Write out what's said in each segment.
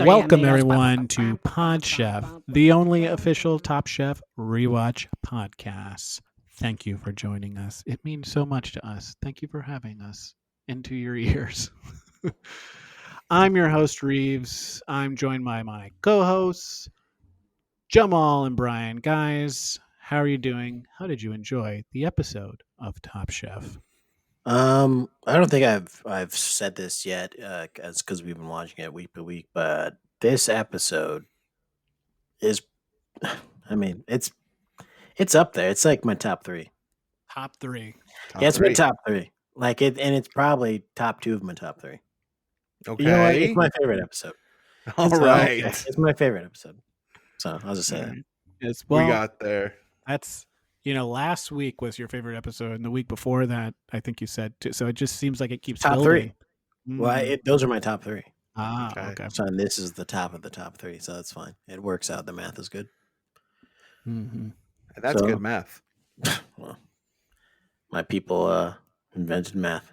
Welcome everyone to Pod Chef, the only official Top Chef rewatch podcast. Thank you for joining us. It means so much to us. Thank you for having us into your ears. I'm your host, Reeves. I'm joined by my co-hosts, Jamal and Brian. Guys, how are you doing? How did you enjoy the episode of Top Chef? I don't think I've said this yet, because we've been watching it week to week. But this episode is, I mean, it's up there. It's like my top three. Top three. Yeah, it's my top three. Like it, and it's probably top two of my top three. Okay. You know what? It's my favorite episode. All right. It's my favorite episode. So I'll just say that. Yes, We got there. That's last week was your favorite episode, and the week before that, I think you said too. So it just seems like it keeps Top building. three. Well, those are my top three. Okay. So and this is the top of the top three. So that's fine. It works out. The math is good. Mm-hmm. That's good math. Well, my people invented math.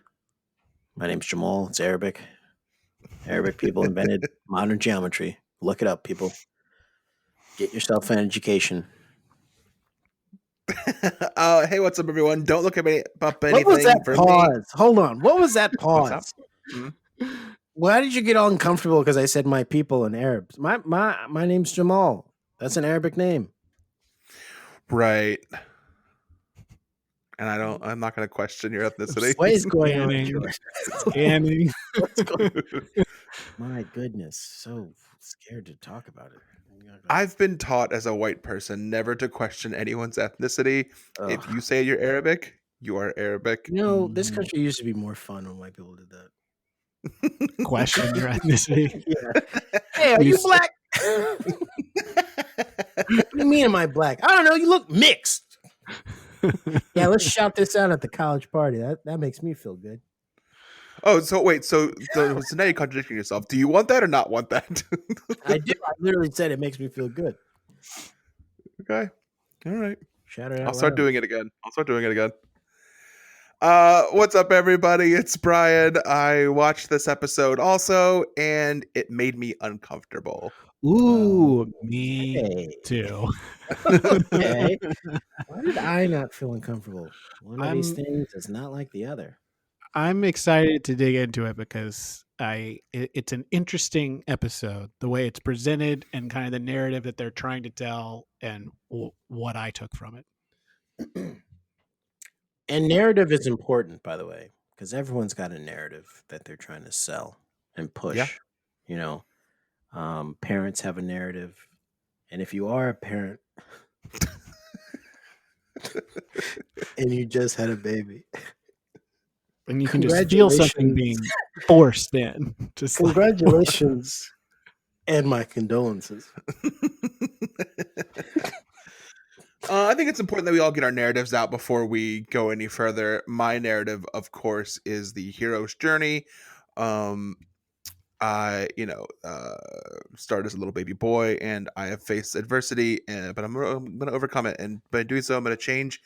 My name's Jamal. It's Arabic. Arabic people invented modern geometry. Look it up, people. Get yourself an education. Hey, what's up, everyone? Don't look at me up anything. What was that for pause? Me. Hold on. What was that What's pause? up? Why did you get all uncomfortable because I said my people in Arabs? My name's Jamal. That's an Arabic name. Right. And I'm not going to question your ethnicity. What is going on? Scanning. My goodness. So scared to talk about it. I've been taught as a white person never to question anyone's ethnicity. Ugh. If you say you're Arabic, you are Arabic. You know, this country used to be more fun when white people did that. Question your ethnicity. Yeah. Hey, are you black? What do you mean am I black? I don't know. You look mixed. Yeah, let's shout this out at the college party. That makes me feel good. Oh, so wait. So now you're contradicting yourself. Do you want that or not want that? I do. I literally said it makes me feel good. Okay. All right. Shout it out. I'll start doing it again. What's up, everybody? It's Brian. I watched this episode also, and it made me uncomfortable. Ooh, me too. Okay. Why did I not feel uncomfortable? One of these things is not like the other. I'm excited to dig into it because it's an interesting episode, the way it's presented and kind of the narrative that they're trying to tell and what I took from it. And narrative is important, by the way, because everyone's got a narrative that they're trying to sell and push. Yeah. You know, parents have a narrative. And if you are a parent and you just had a baby, and you can just feel something being forced in. Just congratulations and my condolences. I think it's important that we all get our narratives out before we go any further. My narrative, of course, is the hero's journey. I started as a little baby boy, and I have faced adversity, but I'm going to overcome it. And by doing so, I'm going to change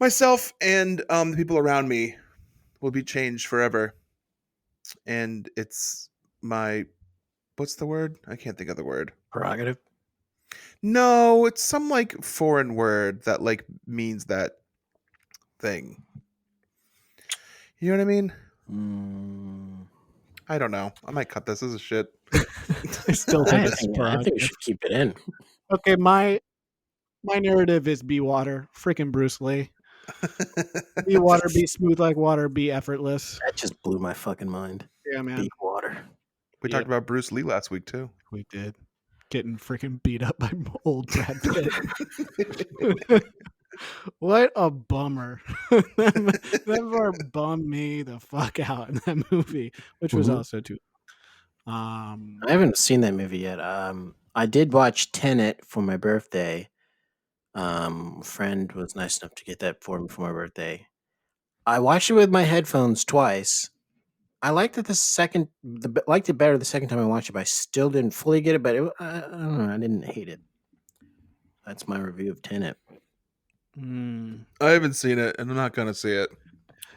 myself, and the people around me will be changed forever. And it's my, what's the word? I can't think of the word. Prerogative? No, it's some like foreign word that like means that thing. You know what I mean? I don't know. I might cut this. This is shit. I still think I think we should keep it in. Okay, my narrative is be water, freaking Bruce Lee. Be water, be smooth like water, be effortless. That just blew my fucking mind. Yeah, man. Be water. We talked about Bruce Lee last week too. We did. Getting freaking beat up by old Brad Pitt. What a bummer. That part bummed me the fuck out in that movie, which was also too. I haven't seen that movie yet. I did watch Tenet for my birthday. A friend was nice enough to get that for me for my birthday. I watched it with my headphones twice. I liked it liked it better the second time I watched it, but I still didn't fully get it. But I don't know. I didn't hate it. That's my review of Tenet. I haven't seen it, and I'm not gonna see it.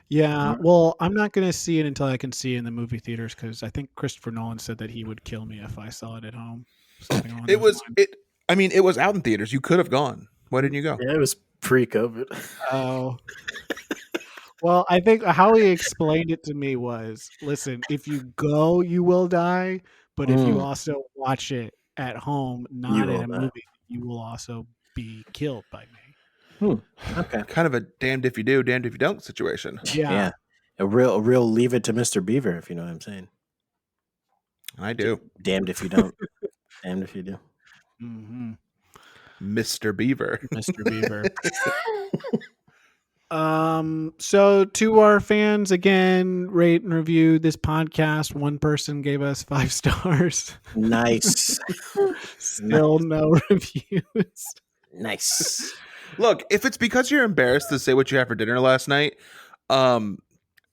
Yeah, well, I'm not going to see it until I can see it in the movie theaters because I think Christopher Nolan said that he would kill me if I saw it at home. Something along It those was lines. it. I mean, it was out in theaters. You could have gone. Why didn't you go? Yeah, it was pre-COVID. Oh. Well, I think how he explained it to me was, listen, if you go, you will die, but if you also watch it at home, not in will a die. movie, you will also be killed by me. Okay. Kind of a damned if you do, damned if you don't situation. Yeah. A real leave it to Mr. Beaver, if you know what I'm saying. I do. Damned if you don't. Damned if you do. Mm-hmm. Mr. Beaver. Mr. Beaver. So to our fans, again, rate and review this podcast. One person gave us 5 stars. Nice. Still no reviews. Nice. Look, if it's because you're embarrassed to say what you had for dinner last night,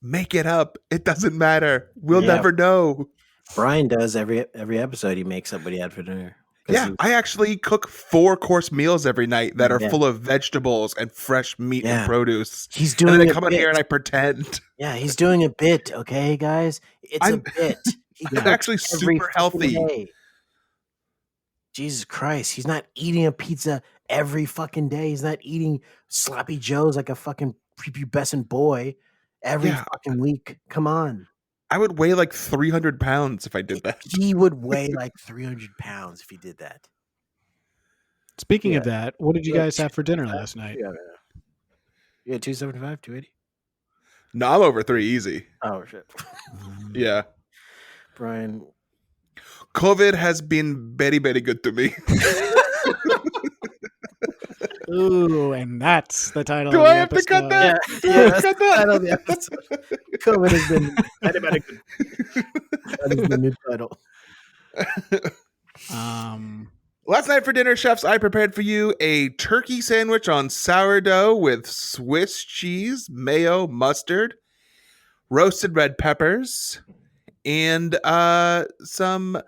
make it up. It doesn't matter. We'll never know. Brian does every episode. He makes up what he had for dinner. Yeah, I actually cook 4-course meals every night that are full of vegetables and fresh meat and produce. He's doing. And then I come in here and I pretend. Yeah, he's doing a bit. Okay, guys, it's a bit. I'm actually super healthy. Day. Jesus Christ, he's not eating a pizza every fucking day. He's not eating sloppy joes like a fucking prepubescent boy every fucking week. Come on. I would weigh like 300 pounds if I did that. He would weigh like 300 pounds if he did that. Speaking of that, what did you guys have for dinner last night? Yeah, 275, 280. No, I'm over 3 easy. Oh shit. Yeah. Brian. COVID has been very, very good to me. Ooh, and that's the title. Do of the I have to cut that? Yeah, that's the title of the episode. COVID has been very, very good. That is the new title. Last night for dinner, chefs, I prepared for you a turkey sandwich on sourdough with Swiss cheese, mayo, mustard, roasted red peppers, and some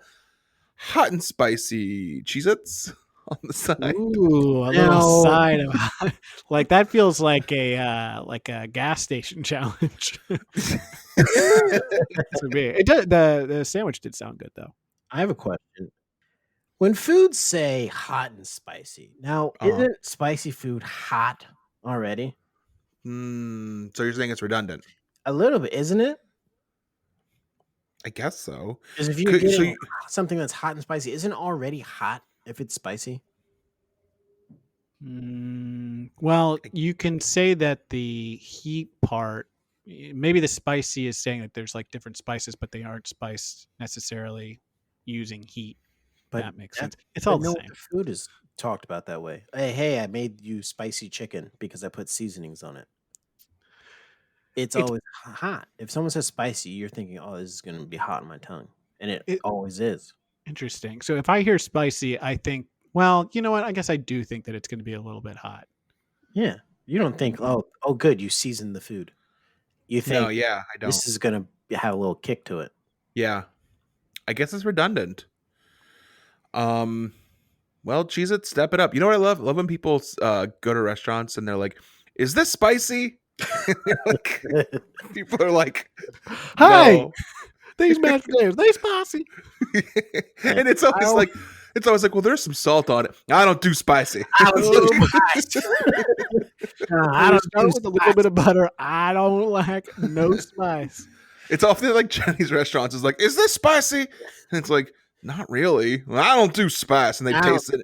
hot and spicy Cheez-Its on the side. Ooh, a little side of like that feels like a gas station challenge. It does, the sandwich did sound good though. I have a question. When foods say hot and spicy, now isn't spicy food hot already? So you're saying it's redundant? A little bit, isn't it? I guess so. Because if you're getting something that's hot and spicy, isn't it already hot if it's spicy? Well, you can say that the heat part, maybe the spicy is saying that there's like different spices, but they aren't spiced necessarily using heat. But that makes sense. It's all the same. Food is talked about that way. Hey, I made you spicy chicken because I put seasonings on it. It's always hot. If someone says spicy, you're thinking, oh, this is going to be hot on my tongue. And it always is. Interesting. So if I hear spicy, I think, well, you know what? I guess I do think that it's going to be a little bit hot. Yeah. You don't think, oh, good, you seasoned the food. You think, no, yeah, I don't. This is going to have a little kick to it. Yeah. I guess it's redundant. Well, Cheez-It, step it up. You know what I love? I love when people go to restaurants and they're like, is this spicy? People are like, hi, no. These mashed potatoes, they spicy. And it's always like, well, there's some salt on it. I don't do spicy. I don't do spice. I don't start with a little bit of butter. I don't like no spice. It's often like Chinese restaurants is like, is this spicy? And it's like, not really. Well, I don't do spice. And they taste it.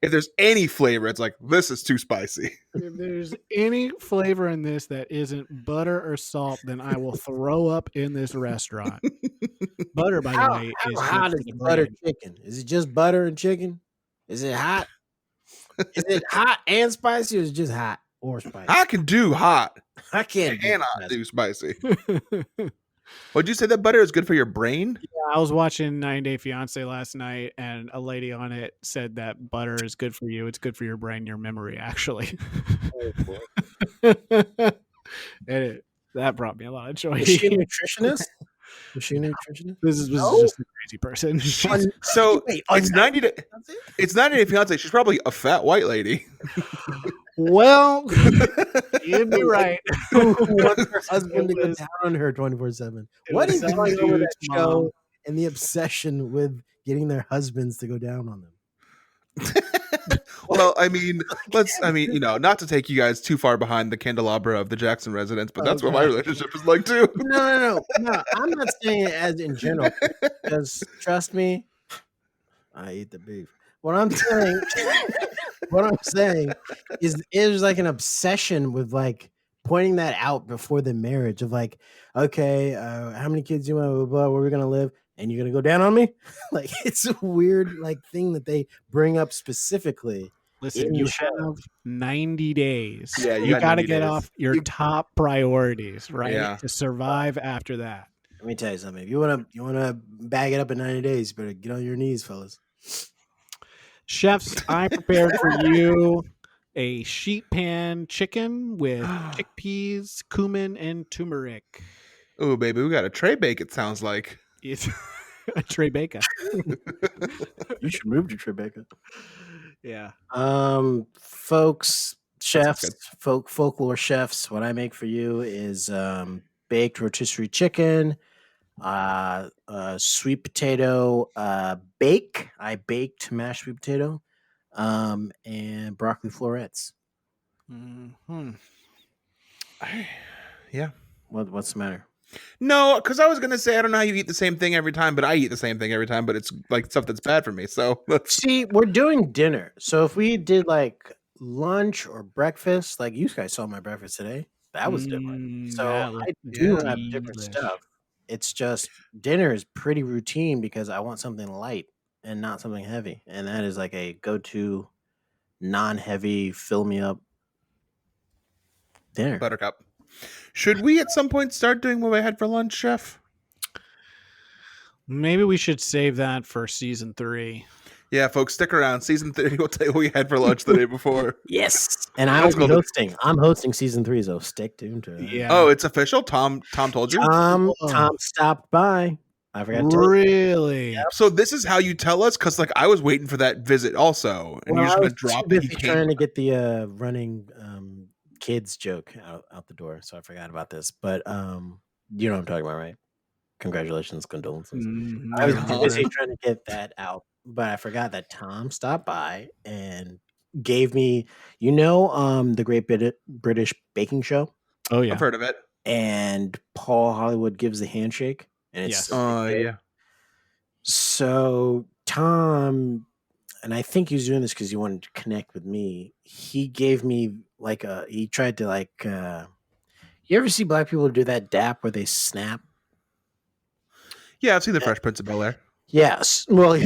If there's any flavor, it's like, this is too spicy. If there's any flavor in this that isn't butter or salt, then I will throw up in this restaurant. Butter, by the way, is hot is butter chicken? Is it just butter and chicken? Is it hot? Is it hot and spicy, or is it just hot or spicy? I can do hot. I can't do spicy. Would you say that butter is good for your brain? Yeah, I was watching 90 Day Fiance last night, and a lady on it said that butter is good for you. It's good for your brain, your memory, actually. Oh, boy. And that brought me a lot of joy. Is she a nutritionist? Is she a nutritionist? This is just a crazy person. So it's 90 Day. It's 90 Day Fiance. She's probably a fat white lady. Well, you'd be right. Who wants her It husband to go was- down on her 24/7? it What was is some going on with dude's that show mom. and the obsession with getting their husbands to go down on them? Well, I mean, not to take you guys too far behind the candelabra of the Jackson residence, but that's what my relationship is like too. No. I'm not saying it as in general. Because trust me, I eat the beef. What I'm saying is it was like an obsession with like pointing that out before the marriage of like, okay, how many kids you want, blah, blah, blah, where we're gonna live, and you're gonna go down on me. Like it's a weird like thing that they bring up specifically. Listen, in you the show. have 90 days. Yeah, you you got got to 90 get days. off your top priorities, right? Yeah. To survive after that. Let me tell you something. If you wanna bag it up in 90 days, you better get on your knees, fellas. Chefs, I prepared for you a sheet pan chicken with chickpeas, cumin, and turmeric. Oh, baby, we got a tray bake. It sounds like. It's a Tribeca. You should move to Tribeca. Yeah. Folks, chefs, good. folklore chefs, what I make for you is baked rotisserie chicken, sweet potato bake. I baked mashed sweet potato, and broccoli florets. Mhm. Yeah. What's the matter? No, because I was gonna say I don't know how you eat the same thing every time, but I eat the same thing every time, but it's like stuff that's bad for me. So let's. See, we're doing dinner. So if we did like lunch or breakfast, like you guys saw my breakfast today, that was different. So that I looked do have different delish. stuff. It's just dinner is pretty routine because I want something light and not something heavy. And that is like a go-to non-heavy, fill me up dinner. Buttercup. Should we at some point start doing what I had for lunch, Chef? Maybe we should save that for season 3. Yeah, folks, stick around. Season 3, we'll tell you what we had for lunch the day before. Yes. And Let's I'm go. hosting. I'm hosting season 3, so stay tuned to it. Yeah. Oh, it's official? Tom told you? Tom Whoa. stopped by. I forgot to tell you. Really? So this is how you tell us? Because like I was waiting for that visit also. And Well, you're just I gonna was drop too it. He busy came. trying to get the running kids joke out the door, so I forgot about this. But you know what I'm talking about, right? Congratulations, condolences. Mhm. I was Yeah. too busy trying to get that out, but I forgot that Tom stopped by and gave me, the Great British Baking Show, Oh yeah. I've heard of it. and Paul Hollywood gives the handshake, and it's Yes. Yeah. So Tom, and I think he was doing this because he wanted to connect with me. He gave me he tried to you ever see black people do that dap where they snap? Yeah, I've seen the Fresh Prince of Bel Air. Yes. Well,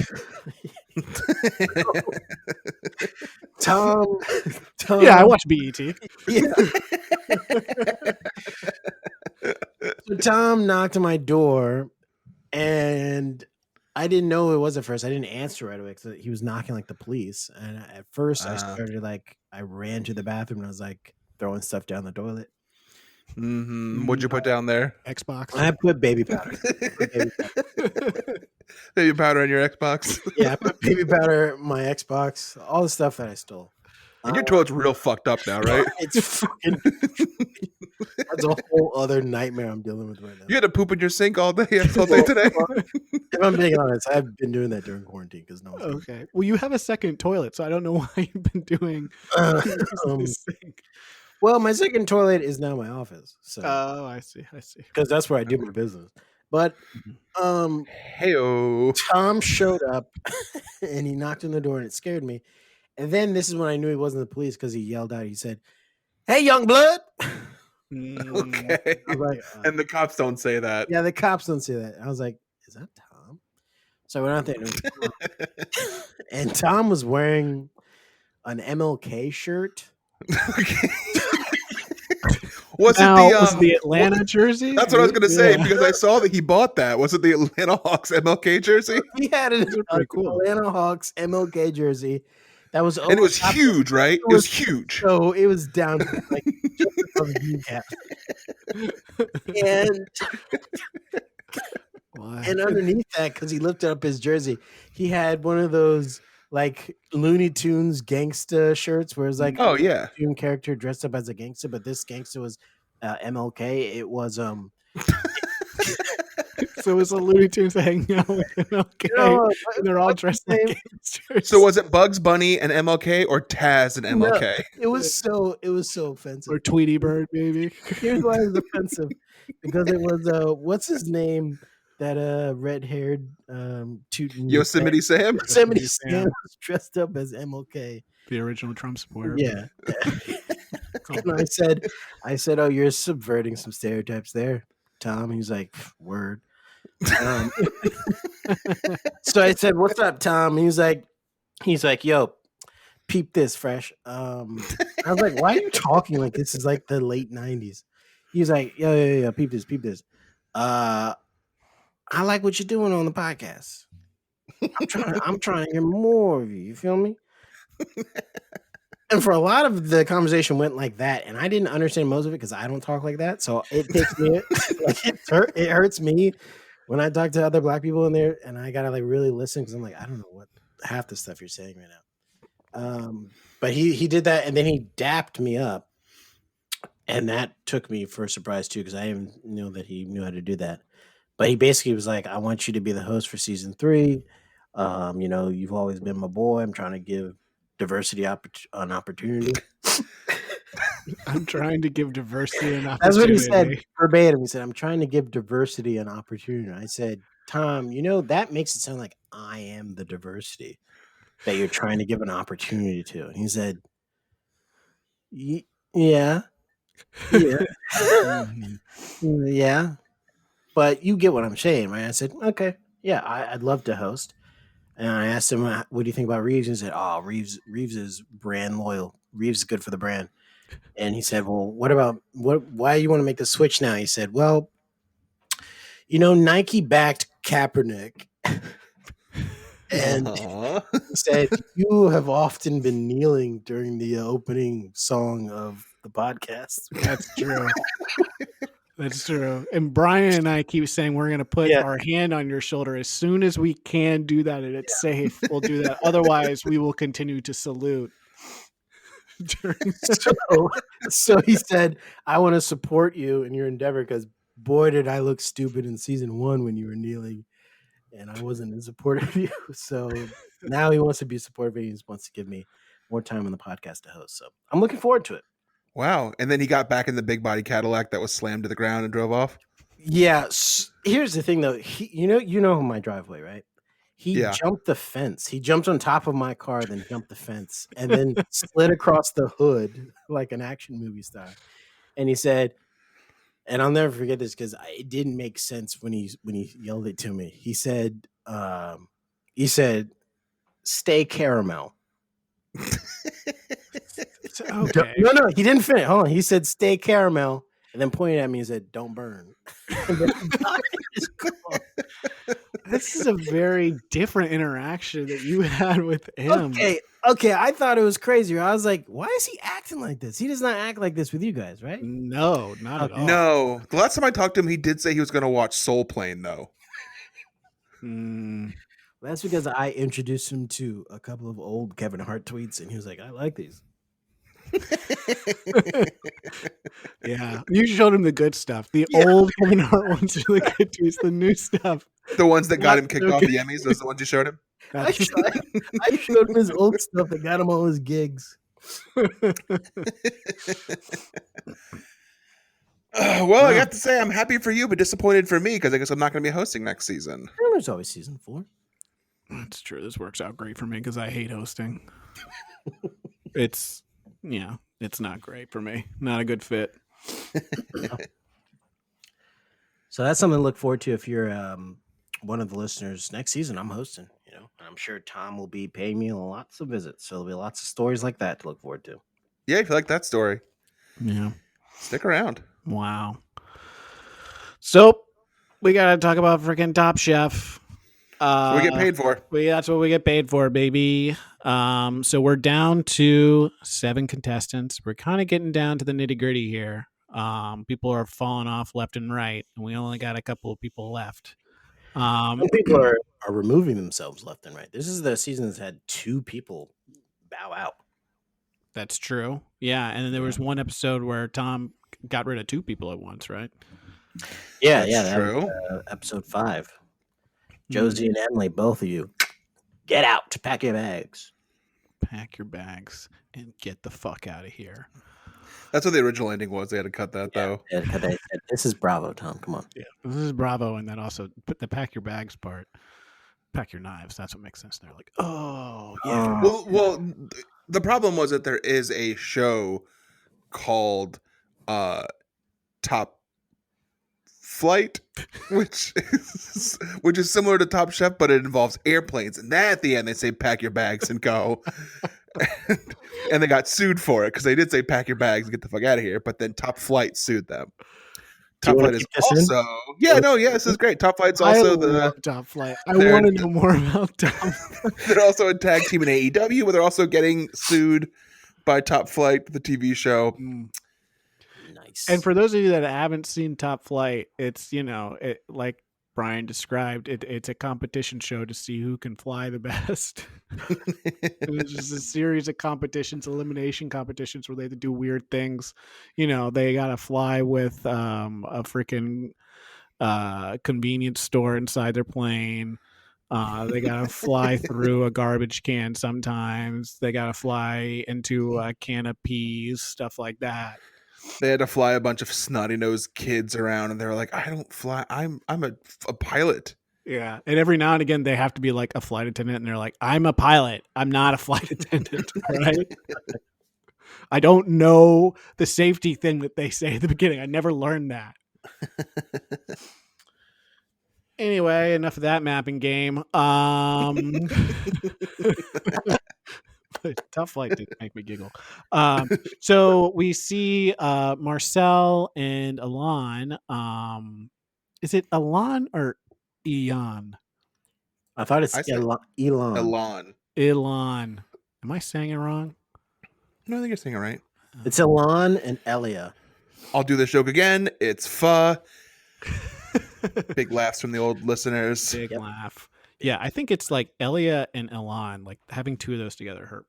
Tom. Yeah, I watch BET. Yeah. So Tom knocked on my door, and I didn't know who it was at first. I didn't answer right away because he was knocking like the police. And at first, I started I ran to the bathroom and I was like throwing stuff down the toilet. What'd you put down there? Xbox. I put baby powder. Baby powder on your Xbox. Yeah, I put baby powder, my Xbox, all the stuff that I stole. And your toilet's real fucked up now, right? It's fucking. That's a whole other nightmare I'm dealing with right now. You had to poop in your sink all day today. If I'm being honest, I've been doing that during quarantine because no one's doing Okay. Well, you have a second toilet, so I don't know why you've been doing. it. Well, my second toilet is now my office, so Oh, I see. because that's where I do my business. But Heyo. Tom showed up and he knocked on the door and it scared me. And then this is when I knew he wasn't the police because he yelled out. He said, "Hey, young blood!" Okay. I was like, And the cops don't say that. yeah, the cops don't say that. I was like, "Is that Tom?" So I went out there, and, it was Tom. And Tom was wearing an MLK shirt. Okay. Was Was the Atlanta jersey? That's what I was gonna say Yeah. because I saw that he bought that. Was it the Atlanta Hawks MLK jersey? He had an pretty cool. Atlanta Hawks MLK jersey that was, And it was huge, right? It was huge. So it was down to like just above the kneecap. And underneath that, because he lifted up his jersey, he had one of those like Looney Tunes gangsta shirts, where it's like Oh yeah. a Toon character dressed up as a gangster, but this gangster was MLK. It was So it's a Looney Tunes hanging out with MLK, and they're all dressed like gangsters. So was it Bugs Bunny and MLK or Taz and MLK? It was so offensive. Or Tweety Bird, maybe. Here's why it was offensive, because it was what's his name, that red-haired Yosemite Sam? Yosemite Sam was dressed up as MLK, the original Trump supporter. Yeah. And I said, oh, you're subverting some stereotypes there, Tom. He's like, word. So I said, what's up, Tom? He's like, yo, peep this, Fresh. I was like, why are you talking like this is like the late 90s? He's like, yo, peep this. I like what you're doing on the podcast. I'm trying to hear more of you. You feel me? And for a lot of the conversation went like that, and I didn't understand most of it because I don't talk like that. So it takes me, it hurts me when I talk to other Black people in there, and I gotta like really listen because I'm like, I don't know what half the stuff you're saying right now. But he did that, and then he dapped me up, and that took me for a surprise too because I didn't know that he knew how to do that. But he basically was like, I want you to be the host for season 3. You've always been my boy. I'm trying to give diversity an opportunity. I'm trying to give diversity an opportunity. That's what he said verbatim. He said, I'm trying to give diversity an opportunity. I said, Tom, that makes it sound like I am the diversity that you're trying to give an opportunity to. And he said, yeah. Yeah. But you get what I'm saying, right? I said, okay, yeah, I'd love to host. And I asked him, what do you think about Reeves? And he said, oh, Reeves is brand loyal. Reeves is good for the brand. And he said, well, why do you want to make the switch now? He said, well, Nike backed Kaepernick. And he said, you have often been kneeling during the opening song of the podcast. That's true. That's true. And Brian and I keep saying we're going to put our hand on your shoulder as soon as we can do that and it's safe. We'll do that. Otherwise, we will continue to salute. So he said, I want to support you in your endeavor because boy, did I look stupid in season 1 when you were kneeling and I wasn't in support of you. So now he wants to be supportive and he just wants to give me more time on the podcast to host. So I'm looking forward to it. Wow. And then he got back in the big body Cadillac that was slammed to the ground and drove off? Yeah. Here's the thing, though. You know my driveway, right? He jumped the fence. He jumped on top of my car, then jumped the fence, and then slid across the hood like an action movie style. And he said, and I'll never forget this because it didn't make sense when he yelled it to me. He said, stay caramel. Okay. No, he didn't finish. Hold on. He said, stay caramel, and then pointed at me and said, don't burn. This is a very different interaction that you had with him. Okay. I thought it was crazy. I was like, why is he acting like this? He does not act like this with you guys, right? No, not at all. No. The last time I talked to him, he did say he was going to watch Soul Plane, though. That's because I introduced him to a couple of old Kevin Hart tweets, and he was like, I like these. Yeah, you showed him the good stuff. The old Kevin Hart ones are the good tweets. The new stuff, the ones that got him kicked off the Emmys, those are the ones you showed him. I showed him his old stuff that got him all his gigs. Well, I got to say, I'm happy for you, but disappointed for me because I guess I'm not going to be hosting next season. There's always season 4. That's true. This works out great for me because I hate hosting. It's not great for me. Not a good fit. So that's something to look forward to if you're one of the listeners. Next season, I'm hosting, and I'm sure Tom will be paying me lots of visits. So there'll be lots of stories like that to look forward to. Yeah, if you like that story. Yeah. Stick around. Wow. So we got to talk about freaking Top Chef. We get paid for. That's what we get paid for, baby. So we're down to 7 contestants. We're kind of getting down to the nitty gritty here. People are falling off left and right, and we only got a couple of people left. Some people are removing themselves left and right. This is the season that's had 2 people bow out. That's true. Yeah, and then there was one episode where Tom got rid of 2 people at once, right? Yeah, That's that true. was, episode 5. Josie and Emily, both of you, get out to pack your bags. Pack your bags and get the fuck out of here. That's what the original ending was. They had to cut that, though. They said, this is Bravo, Tom. Come on. Yeah, this is Bravo, and then also put the pack your bags part. Pack your knives. That's what makes sense. They're like, oh, yeah. Well, the problem was that there is a show called Top Flight, which is similar to Top Chef, but it involves airplanes. And then at the end, they say pack your bags and go. And they got sued for it because they did say pack your bags and get the fuck out of here. But then Top Flight sued them. Top Flight is also this is great. Top Flight's also the Top Flight. I want to know more about Top Flight. They're also a tag team in AEW, but they're also getting sued by Top Flight, the TV show. Nice. And for those of you that haven't seen Top Flight, it's like Brian described, it's a competition show to see who can fly the best. It's just a series of competitions, elimination competitions, where they have to do weird things. They got to fly with a freaking convenience store inside their plane. They got to fly through a garbage can sometimes. They got to fly into a can of peas, stuff like that. They had to fly a bunch of snotty-nosed kids around, and they were like, I don't fly. I'm a pilot. Yeah. And every now and again, they have to be like a flight attendant, and they're like, I'm a pilot. I'm not a flight attendant. Right? I don't know the safety thing that they say at the beginning. I never learned that. Anyway, enough of that mapping game. Tough Flight did make me giggle. So we see Marcel and Alon. Is it Alon or Eon? I thought it's Elon. Elon. Am I saying it wrong? No, I think you're saying it right. It's Elon and Elia. I'll do this joke again. It's pho. Big laughs from the old listeners. Big laugh. Yeah, I think it's like Elia and Elon. Like having 2 of those together hurt.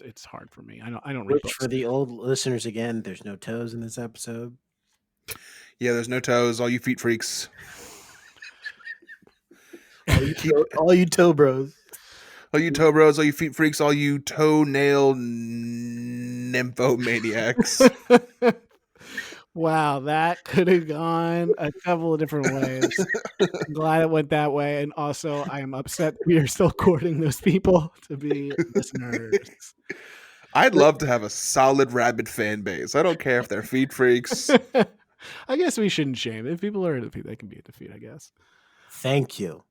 It's hard for me. I don't read books. For the old listeners again, there's no toes in this episode. Yeah, there's no toes. All you feet freaks. all you toe bros. All you toe bros, all you feet freaks, all you toenail nymphomaniacs. Wow, that could have gone a couple of different ways. I'm glad it went that way. And also, I am upset we are still courting those people to be listeners. I'd love to have a solid rabid fan base. I don't care if they're feet freaks. I guess we shouldn't shame. If people are at a feet, they can be at the feet, I guess. Thank you.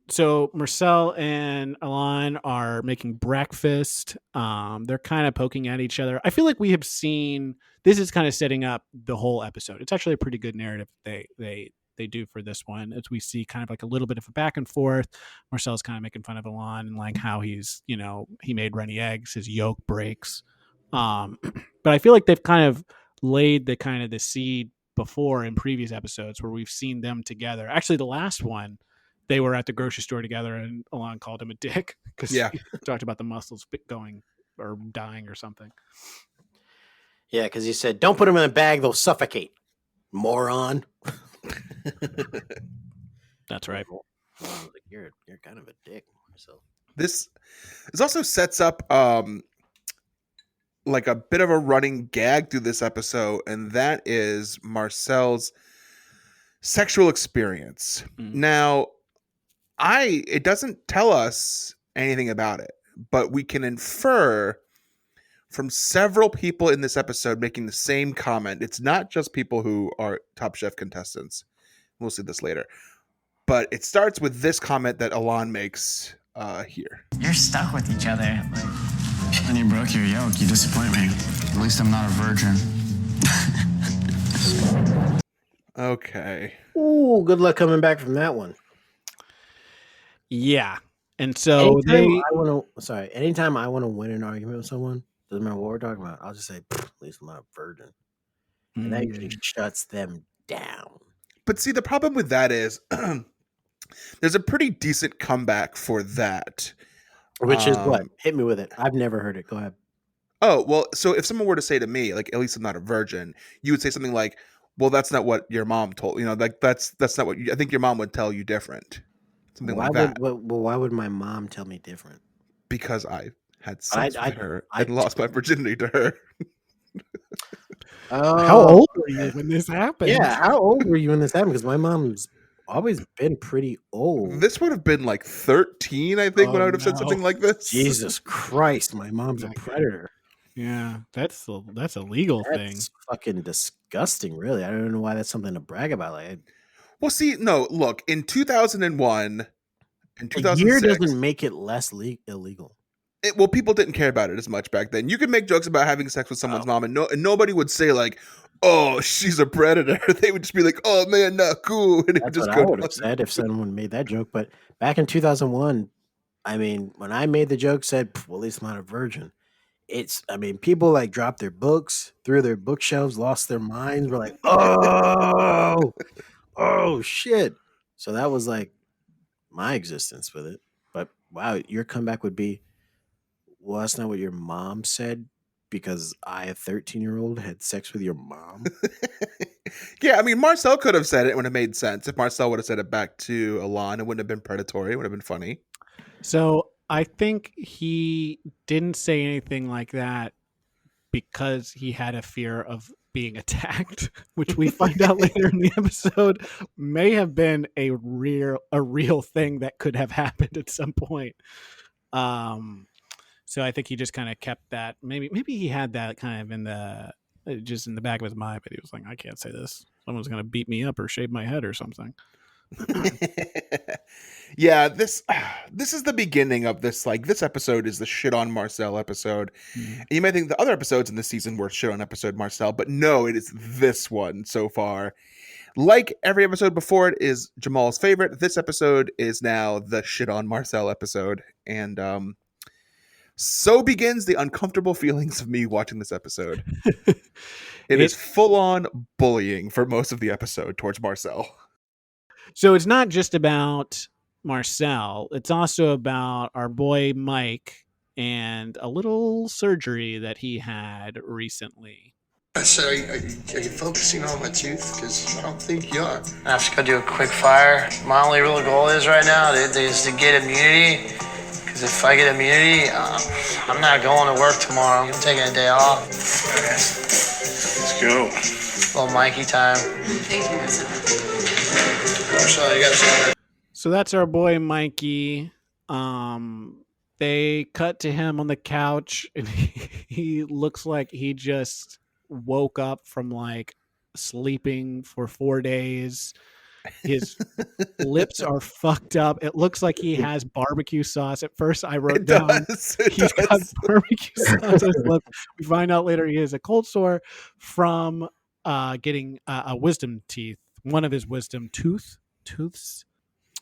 So Marcel and Alon are making breakfast. They're kind of poking at each other. I feel like we have seen this is kind of setting up the whole episode. It's actually a pretty good narrative they do for this one, as we see kind of like a little bit of a back and forth. Marcel's kind of making fun of Alon and like how he's, he made Rennie eggs, his yolk breaks. But I feel like they've kind of laid the seed before in previous episodes where we've seen them together. Actually, the last one, they were at the grocery store together and Alon called him a dick because he talked about the muscles going or dying or something. Yeah, because he said, don't put them in a bag, they'll suffocate. Moron. That's right. You're kind of a dick. So this also sets up like a bit of a running gag through this episode, and that is Marcel's sexual experience. Now, it doesn't tell us anything about it, but we can infer from several people in this episode making the same comment. It's not just people who are Top Chef contestants. We'll see this later. But it starts with this comment that Alon makes here. You're stuck with each other. When you broke your yoke, you disappoint me. At least I'm not a virgin. Okay. Ooh, good luck coming back from that one. Yeah. And so anytime I want to win an argument with someone, doesn't matter what we're talking about, I'll just say, at least I'm not a virgin. And that usually shuts them down. But see, the problem with that is there's a pretty decent comeback for that. Which is what? Hit me with it. I've never heard it. Go ahead. Oh, well, so if someone were to say to me, like, at least I'm not a virgin, you would say something like, well, that's not what your mom told, like that's not what I think your mom would tell you different. Something like that. Why would my mom tell me different? Because I had sex with her and lost my virginity to her. How old were you when this happened? Yeah, how old were you when this happened? Because my mom's always been pretty old. This would have been like 13, I think, when I would have said something like this. Jesus Christ, my mom's a predator. Yeah, that's a legal thing. That's fucking disgusting, really. I don't know why that's something to brag about. Like, well, see, no, look, in 2001 and 2006, a year doesn't make it less illegal. Well, people didn't care about it as much back then. You could make jokes about having sex with someone's mom, and nobody would say like, "Oh, she's a predator." They would just be like, "Oh man, not cool." And that's what I would have said if someone made that joke. But back in 2001, I mean, when I made the joke, said, "Well, at least I'm not a virgin." People like dropped their books, threw their bookshelves, lost their minds. Were like, "Oh, oh shit!" So that was like my existence with it. But wow, your comeback would be, well, that's not what your mom said, because I, a 13-year-old, had sex with your mom. Yeah, I mean, Marcel could have said it when it made sense. If Marcel would have said it back to Alon, it wouldn't have been predatory. It would have been funny. So I think he didn't say anything like that because he had a fear of being attacked, which we find out later in the episode may have been a real thing that could have happened at some point. So I think he just kind of kept that. Maybe he had that kind of in the back of his mind, but he was like, I can't say this. Someone's going to beat me up or shave my head or something. Yeah, this is the beginning of this. Like, this episode is the shit on Marcel episode. And you might think the other episodes in this season were shit on episode Marcel, but no, it is this one so far. Like every episode before it is Jamal's favorite, this episode is now the shit on Marcel episode. And so begins the uncomfortable feelings of me watching this episode. It is full on bullying for most of the episode towards Marcel. So it's not just about Marcel. It's also about our boy Mike and a little surgery that he had recently. I said, are you focusing on my tooth? Because I don't think you are. I have to go do a quick fire. My only real goal is right now is to get immunity. Because if I get immunity, I'm not going to work tomorrow. I'm taking a day off. Let's go. Little Mikey time. Thank you, Marcel, you got So that's our boy Mikey. They cut to him on the couch, and he looks like he just woke up from like sleeping for 4 days. His lips are fucked up. It looks like he has barbecue sauce. At first, I wrote down he's got barbecue sauce on his lips. We find out later he has a cold sore from getting a wisdom teeth, one of his wisdom tooths.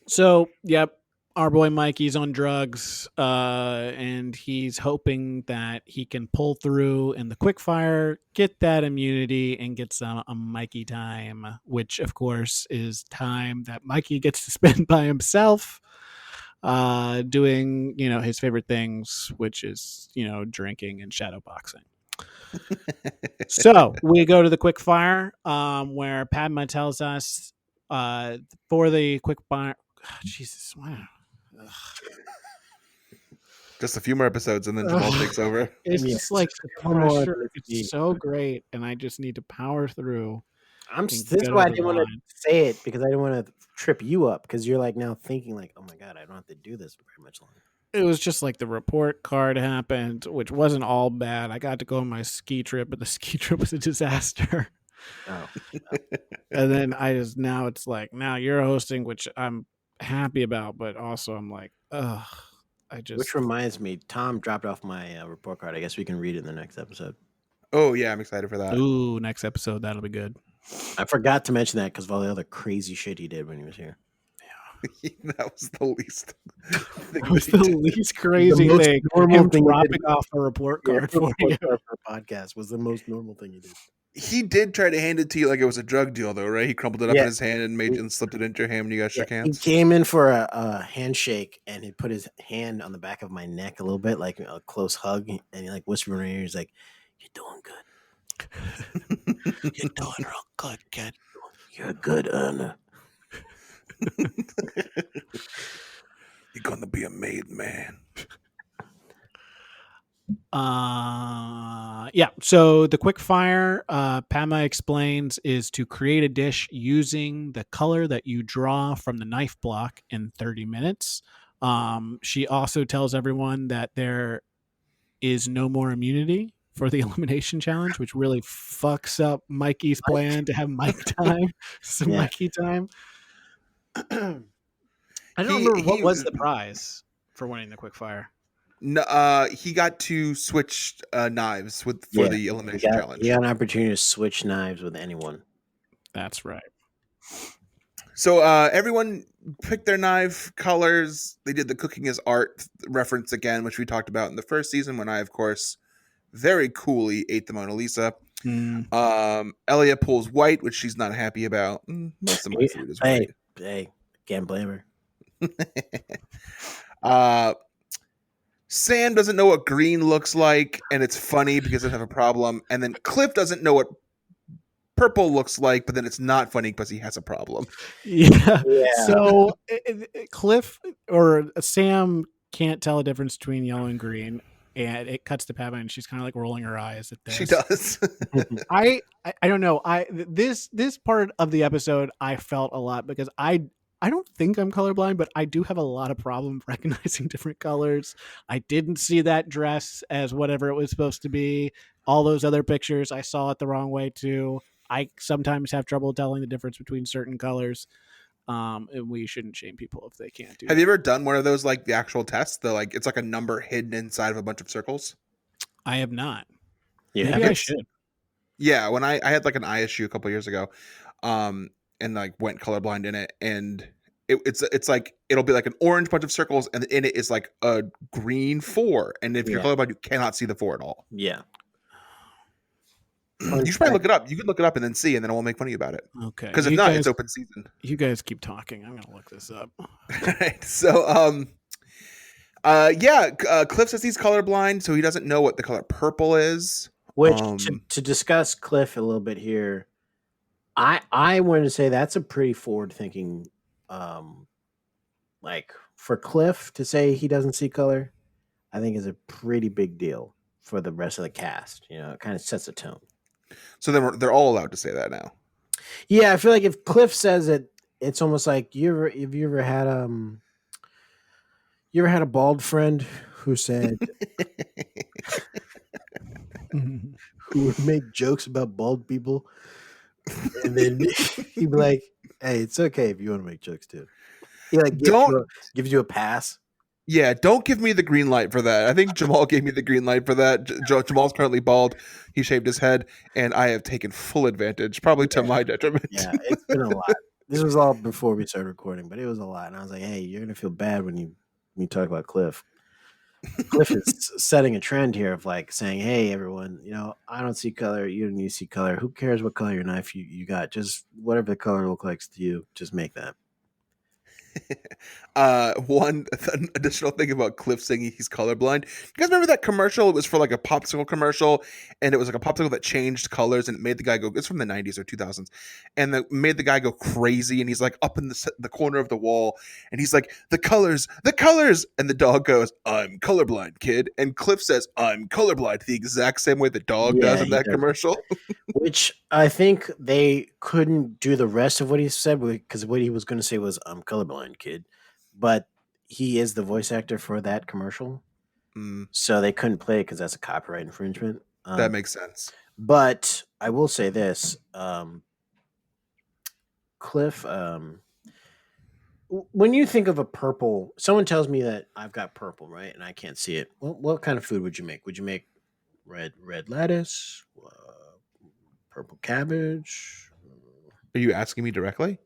So, yep, our boy Mikey's on drugs, and he's hoping that he can pull through in the quickfire, get that immunity, and get some Mikey time, which, of course, is time that Mikey gets to spend by himself, doing, his favorite things, which is, drinking and shadowboxing. So we go to the quickfire, where Padma tells us for the quickfire. Jesus, wow. Just a few more episodes and then Jamal takes over. It's just like the pressure. It's so great, and I just need to power through. This is why I didn't want to say it, because I didn't want to trip you up, because you're like now thinking like, oh my God, I don't have to do this very much longer. It was just like the report card happened, which wasn't all bad. I got to go on my ski trip, but the ski trip was a disaster. Oh. And then now it's like, now you're hosting, which I'm happy about, but also I'm like, ugh. Which reminds me, Tom dropped off my report card. I guess we can read it in the next episode. Oh yeah, I'm excited for that. Ooh, next episode, that'll be good. I forgot to mention that because of all the other crazy shit he did when he was here. Yeah, that was the least. That was the least crazy thing. Him dropping off a report card for you. For a podcast was the most normal thing he did. He did try to hand it to you like it was a drug deal, though, right? He crumpled it up Yeah. in his hand and slipped it into your hand when you guys shook He hands. came in for a handshake and he put his hand on the back of my neck a little bit, like a close hug, and he like whispered in my ear, he's like, "You're doing good. You're doing real good, kid. You're good, Erna." You're gonna be a made man. Yeah. So the quick fire, Pama explains, is to create a dish using the color that you draw from the knife block in 30 minutes. She also tells everyone that there is no more immunity for the elimination challenge, which really fucks up Mikey's plan to have Mike time, some Yeah. Mikey time. I don't remember what was the prize for winning the quick fire. No, he got to switch knives for the elimination challenge. He got an opportunity to switch knives with anyone. That's right. So everyone picked their knife colors. They did the cooking as art reference again, which we talked about in the first season when I, of course, very coolly ate the Mona Lisa. Elia pulls white, which she's not happy about. Most of my food is white. Hey, can't blame her. Sam doesn't know what green looks like, and it's funny because they have a problem. And then Cliff doesn't know what purple looks like, but then it's not funny because he has a problem. Yeah. So Cliff or Sam can't tell a difference between yellow and green, and it cuts to Pema, and she's kind of like rolling her eyes at this. She does. I don't know. This part of the episode I felt a lot because I don't think I'm colorblind, but I do have a lot of problem recognizing different colors. I didn't see that dress as whatever it was supposed to be. All those other pictures, I saw it the wrong way too. I sometimes have trouble telling the difference between certain colors. And we shouldn't shame people if they can't do. Have you ever done one of those, like the actual tests? It's like a number hidden inside of a bunch of circles. I have not. Yeah, maybe I should. Yeah, when I had like an eye issue a couple years ago, and like went colorblind in it, and it's like it'll be like an orange bunch of circles, and in it is like a green 4, and if you're colorblind, you cannot see the 4 at all. Yeah. You should probably look it up. You can look it up and then see, and then I won't make fun of you about it. Okay. Because if not, it's open season. You guys keep talking. I'm gonna look this up. Right. So, Cliff says he's colorblind, so he doesn't know what the color purple is. Which to discuss Cliff a little bit here, I wanted to say that's a pretty forward-thinking, like for Cliff to say he doesn't see color, I think is a pretty big deal for the rest of the cast. You know, it kind of sets a tone. So then they're all allowed to say that now. Yeah, I feel like if Cliff says it, it's almost like have you ever had a bald friend who said who would make jokes about bald people, and then he'd be like, "Hey, it's okay if you want to make jokes too." He like gives you a pass. Yeah, don't give me the green light for that. I think Jamal gave me the green light for that. Jamal's currently bald. He shaved his head, and I have taken full advantage, probably to my detriment. Yeah, it's been a lot. This was all before we started recording, but it was a lot. And I was like, hey, you're going to feel bad when you talk about Cliff. Cliff is setting a trend here of like saying, hey, everyone, you know, I don't see color. You don't need to see color. Who cares what color your knife you got? Just whatever the color looks like to you, just make that. One additional thing about Cliff saying he's colorblind. You guys remember that commercial? It was for like a popsicle commercial, and it was like a popsicle that changed colors, and it made the guy go. It's from the 90s or 2000s, and it made the guy go crazy. And he's like up in the corner of the wall, and he's like, the colors, and the dog goes, "I'm colorblind, kid." And Cliff says, "I'm colorblind," the exact same way the dog does in that commercial. Which I think they couldn't do the rest of what he said because what he was going to say was, "I'm colorblind, kid," but he is the voice actor for that commercial, so they couldn't play it because that's a copyright infringement. That makes sense. But I will say this, Cliff, when you think of a purple, someone tells me that I've got purple, right, and I can't see it. What kind of food would you make? Would you make red lettuce, purple cabbage? Are you asking me directly?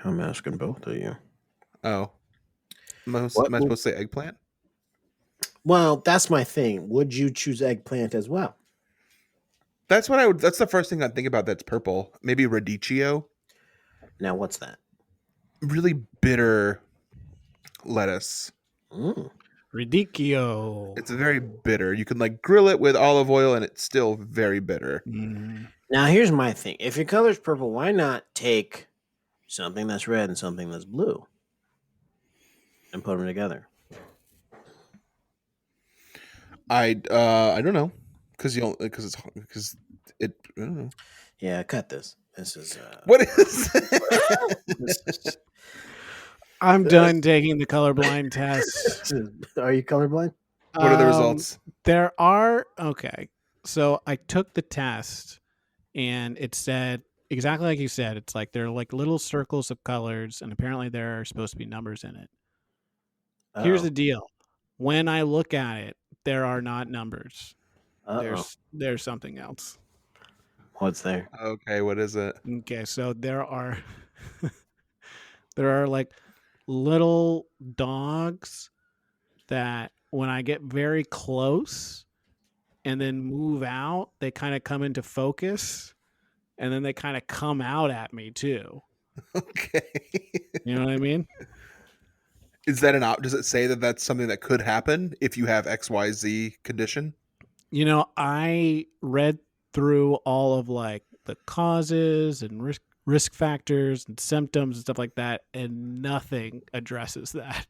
I'm asking both of you. Oh, am I supposed to say eggplant? Well, that's my thing. Would you choose eggplant as well? That's what I would. That's the first thing I'd think about. That's purple. Maybe radicchio. Now, what's that? Really bitter lettuce. Mm. Radicchio. It's very bitter. You can like grill it with olive oil, and it's still very bitter. Mhm. Now, here's my thing. If your color's purple, why not take something that's red and something that's blue and put them together? I don't know because because it. I don't know. Yeah, cut this. This is What is? this is- I'm done taking the colorblind test. Are you colorblind? What are the results? There are so I took the test and it said exactly like you said. It's like they're like little circles of colors, and apparently there are supposed to be numbers in it. Here's the deal. When I look at it, there are not numbers. There's something else. What's there? Okay, what is it? Okay, so there are there are like little dogs that when I get very close and then move out, they kind of come into focus and then they kind of come out at me too. Okay. You know what I mean? Is that an op? Does it say that that's something that could happen if you have XYZ condition? You know, I read through all of like the causes and risk factors and symptoms and stuff like that, and nothing addresses that.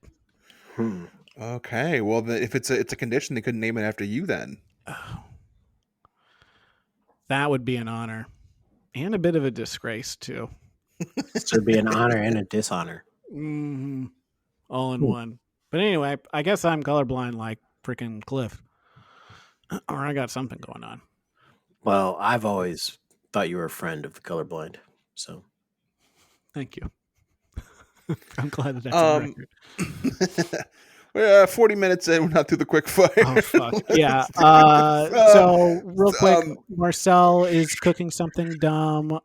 Okay, well, then if it's a condition, they couldn't name it after you then. Oh. That would be an honor and a bit of a disgrace too. So it'd be an honor and a dishonor. Mm-hmm. All in one. But anyway, I guess I'm colorblind like freaking Cliff. Or I got something going on. Well, I've always thought you were a friend of the colorblind. So thank you. I'm glad that that's on record. We're 40 minutes in. We're not through the quick fire. Oh, fuck. Yeah. So real quick, Marcel is cooking something dumb.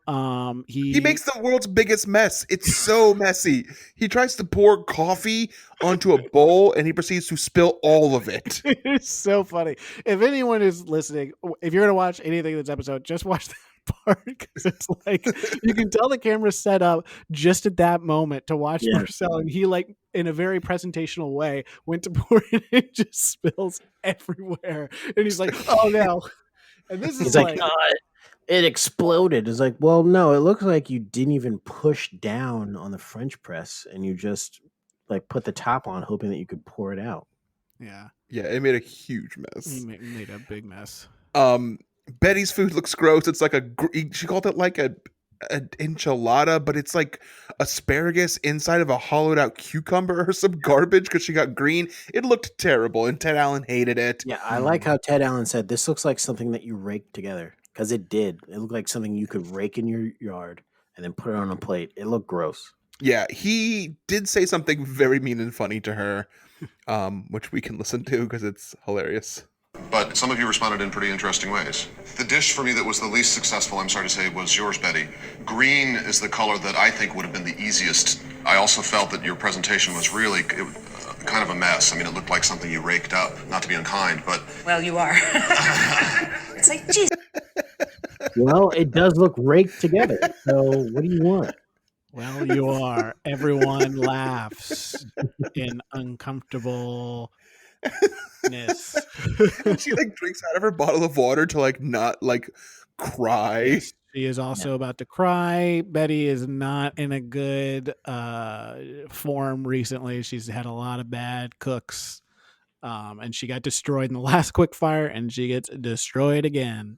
He makes the world's biggest mess. It's so messy. He tries to pour coffee onto a bowl and he proceeds to spill all of it. It's so funny. If anyone is listening, if you're going to watch anything in this episode, just watch that part because it's like you can tell the camera's set up just at that moment to watch Marcel, and he like in a very presentational way went to pour it and it just spills everywhere, and he's like, "Oh no!" And this is like it exploded. It's like, well, no, it looks like you didn't even push down on the French press, and you just like put the top on, hoping that you could pour it out. Yeah, it made a huge mess. He made a big mess. Betty's food looks gross. It's like she called it like an enchilada, but it's like asparagus inside of a hollowed out cucumber or some garbage because she got green. It looked terrible, and Ted Allen hated it. Yeah, I like how Ted Allen said this looks like something that you raked together, because it did. It looked like something you could rake in your yard and then put it on a plate. It looked gross. Yeah, he did say something very mean and funny to her, which we can listen to because it's hilarious. But some of you responded in pretty interesting ways. The dish for me that was the least successful, I'm sorry to say, was yours, Betty. Green is the color that I think would have been the easiest. I also felt that your presentation was really kind of a mess. I mean, it looked like something you raked up, not to be unkind, but... Well, you are. It's like, geez. Well, it does look raked together, so what do you want? Well, you are. Everyone laughs in uncomfortableness. She like drinks out of her bottle of water to like not like cry. She is also about to cry. Betty is not in a good form recently. She's had a lot of bad cooks, and she got destroyed in the last quickfire, and she gets destroyed again.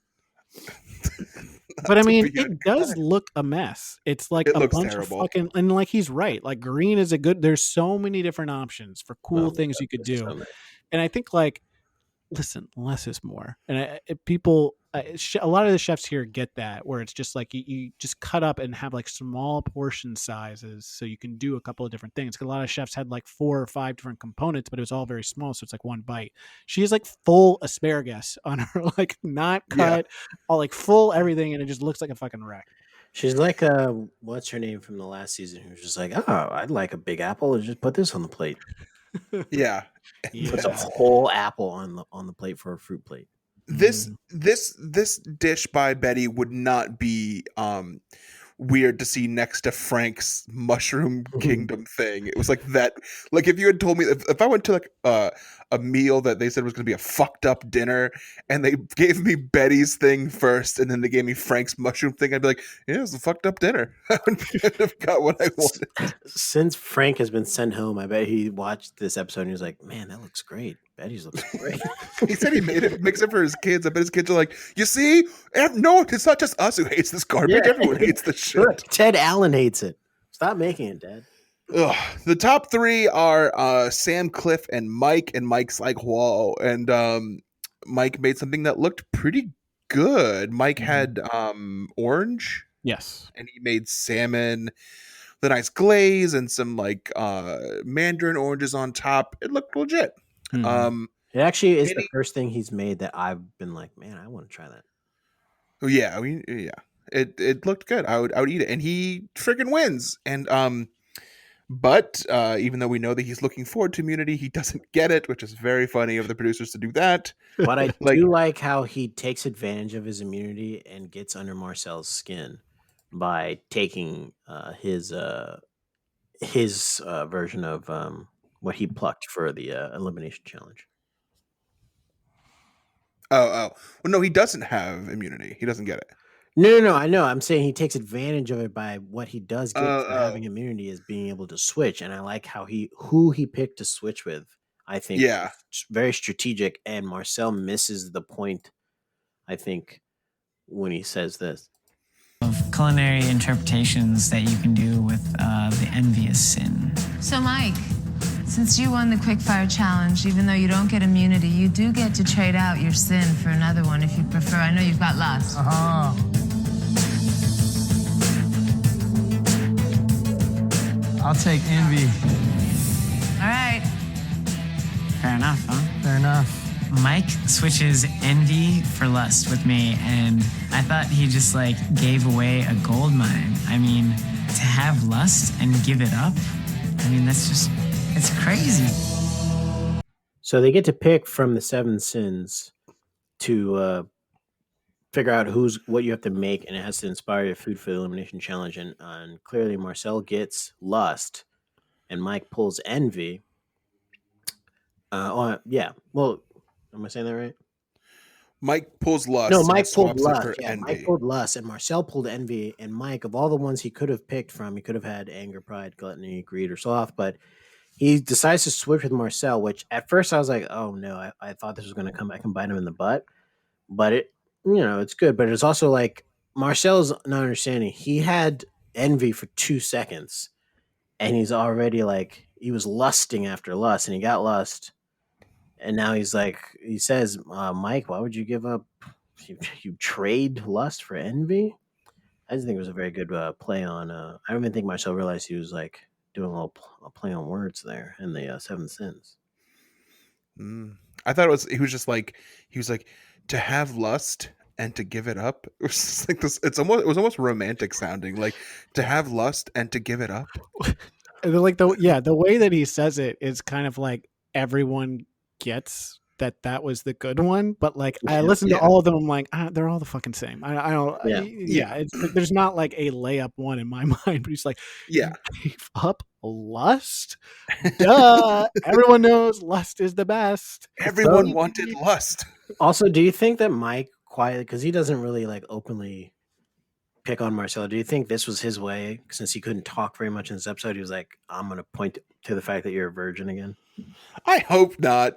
But I mean, it does look a mess. It's like a bunch of fucking, and like he's right. Like green is a good. There's so many different options for cool things you could do, and I think like, listen, less is more. And a lot of the chefs here get that, where it's just like you just cut up and have like small portion sizes, so you can do a couple of different things. Because a lot of chefs had like 4 or 5 different components, but it was all very small, so it's like one bite. She has like full asparagus on her, like not cut, all like full everything, and it just looks like a fucking wreck. She's like what's her name from the last season? Who's just like, oh, I'd like a big apple, and just put this on the plate. Yeah. Puts a whole apple on the plate for a fruit plate. this dish by Betty would not be weird to see next to Frank's Mushroom Kingdom thing. It was like that. Like if you had told me if I went to like a meal that they said was going to be a fucked up dinner, and they gave me Betty's thing first, and then they gave me Frank's mushroom thing, I'd be like, yeah, it was a fucked up dinner. I would have got what I wanted. Since Frank has been sent home, I bet he watched this episode and he was like, "Man, that looks great. Betty's looks great." He said he makes it for his kids. I bet his kids are like, you see, no, it's not just us who hates this garbage. Yeah. Everyone hates this shit. Look, Ted Allen hates it. Stop making it, Dad. Ugh. The top three are Sam, Cliff, and Mike. And Mike's like, whoa. And Mike made something that looked pretty good. Mike had orange. Yes. And he made salmon, the nice glaze, and some like mandarin oranges on top. It looked legit. It actually is the first thing he's made that I've been like, man, I want to try that. Oh yeah, I mean, yeah. It looked good. I would eat it. And he freaking wins. And but even though we know that he's looking forward to immunity, he doesn't get it, which is very funny of the producers to do that. But I do like how he takes advantage of his immunity and gets under Marcel's skin by taking his version of what he plucked for the elimination challenge. Oh. Well, no, he doesn't have immunity. He doesn't get it. No. I know. I'm saying he takes advantage of it by what he does get for having immunity is being able to switch. And I like how who he picked to switch with. I think very strategic. And Marcel misses the point, I think, when he says this. Of culinary interpretations that you can do with the envious sin. So, Mike, since you won the quickfire challenge, even though you don't get immunity, you do get to trade out your sin for another one if you prefer. I know you've got lust. I'll take envy. All right. Fair enough, huh? Fair enough. Mike switches envy for lust with me, and I thought he just like gave away a gold mine. I mean, to have lust and give it up, I mean, it's crazy. So they get to pick from the 7 sins to figure out what you have to make, and it has to inspire your food for the elimination challenge. And clearly Marcel gets lust, and Mike pulls envy. Yeah. Well, am I saying that right? Mike pulls lust. No, Mike pulled lust. Yeah, envy. Mike pulled lust, and Marcel pulled envy. And Mike, of all the ones he could have picked from, he could have had anger, pride, gluttony, greed, or sloth, but he decides to switch with Marcel, which at first I was like, oh no, I thought this was going to come back and bite him in the butt. But it's good. But it's also like Marcel's not understanding. He had envy for 2 seconds, and he's already like, he was lusting after lust, and he got lust. And now he's like, he says, Mike, why would you give up? You trade lust for envy? I just think it was a very good play on. I don't even think Marcel realized he was like doing a little play on words there in the 7 sins. I thought he was like to have lust and to give it up. It was just like this. It was almost romantic sounding, like to have lust and to give it up. Like the way that he says it is kind of like everyone gets that was the good one, but like I listened to all of them, I'm like, they're all the fucking same. I don't. There's not like a layup one in my mind, but he's like, gave up lust. Duh. Everyone knows lust is the best. Everyone wanted lust. Also, do you think that Mike quietly, because he doesn't really like openly pick on Marcel, do you think this was his way, since he couldn't talk very much in this episode? He was like, I'm going to point to the fact that you're a virgin again. I hope not.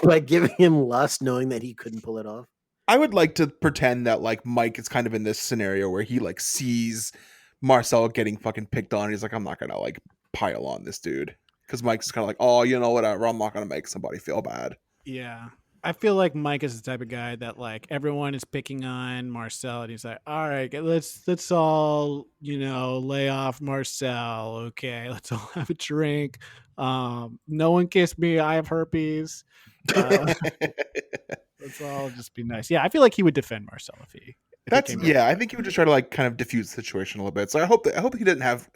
By giving him lust, knowing that he couldn't pull it off. I would like to pretend that like Mike is kind of in this scenario where he like sees Marcel getting fucking picked on. He's like, I'm not going to like pile on this dude. Because Mike's kind of like, oh, whatever. I'm not going to make somebody feel bad. Yeah. I feel like Mike is the type of guy that like everyone is picking on Marcel, and he's like, all right, let's all, lay off Marcel. Okay, let's all have a drink. No one kiss me. I have herpes. Let's all just be nice. Yeah, I feel like he would defend Marcel if he. I think he would just try to like kind of diffuse the situation a little bit. So I hope he didn't have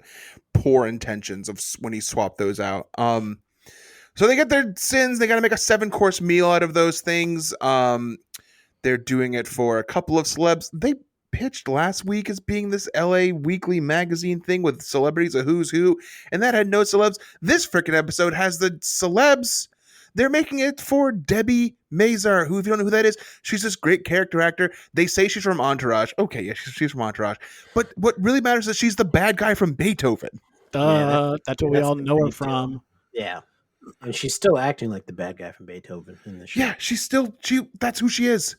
poor intentions of when he swapped those out. So they get their sins. They got to make a 7-course meal out of those things. They're doing it for a couple of celebs. They pitched last week as being this LA Weekly magazine thing with celebrities, a who's who, and that had no celebs. This freaking episode has the celebs. They're making it for Debbie Mazar, who, if you don't know who that is, she's this great character actor. They say she's from Entourage. Okay, yeah, she's from Entourage. But what really matters is she's the bad guy from Beethoven. That's what we all know her from. Yeah. And she's still acting like the bad guy from Beethoven in the show. Yeah, that's who she is.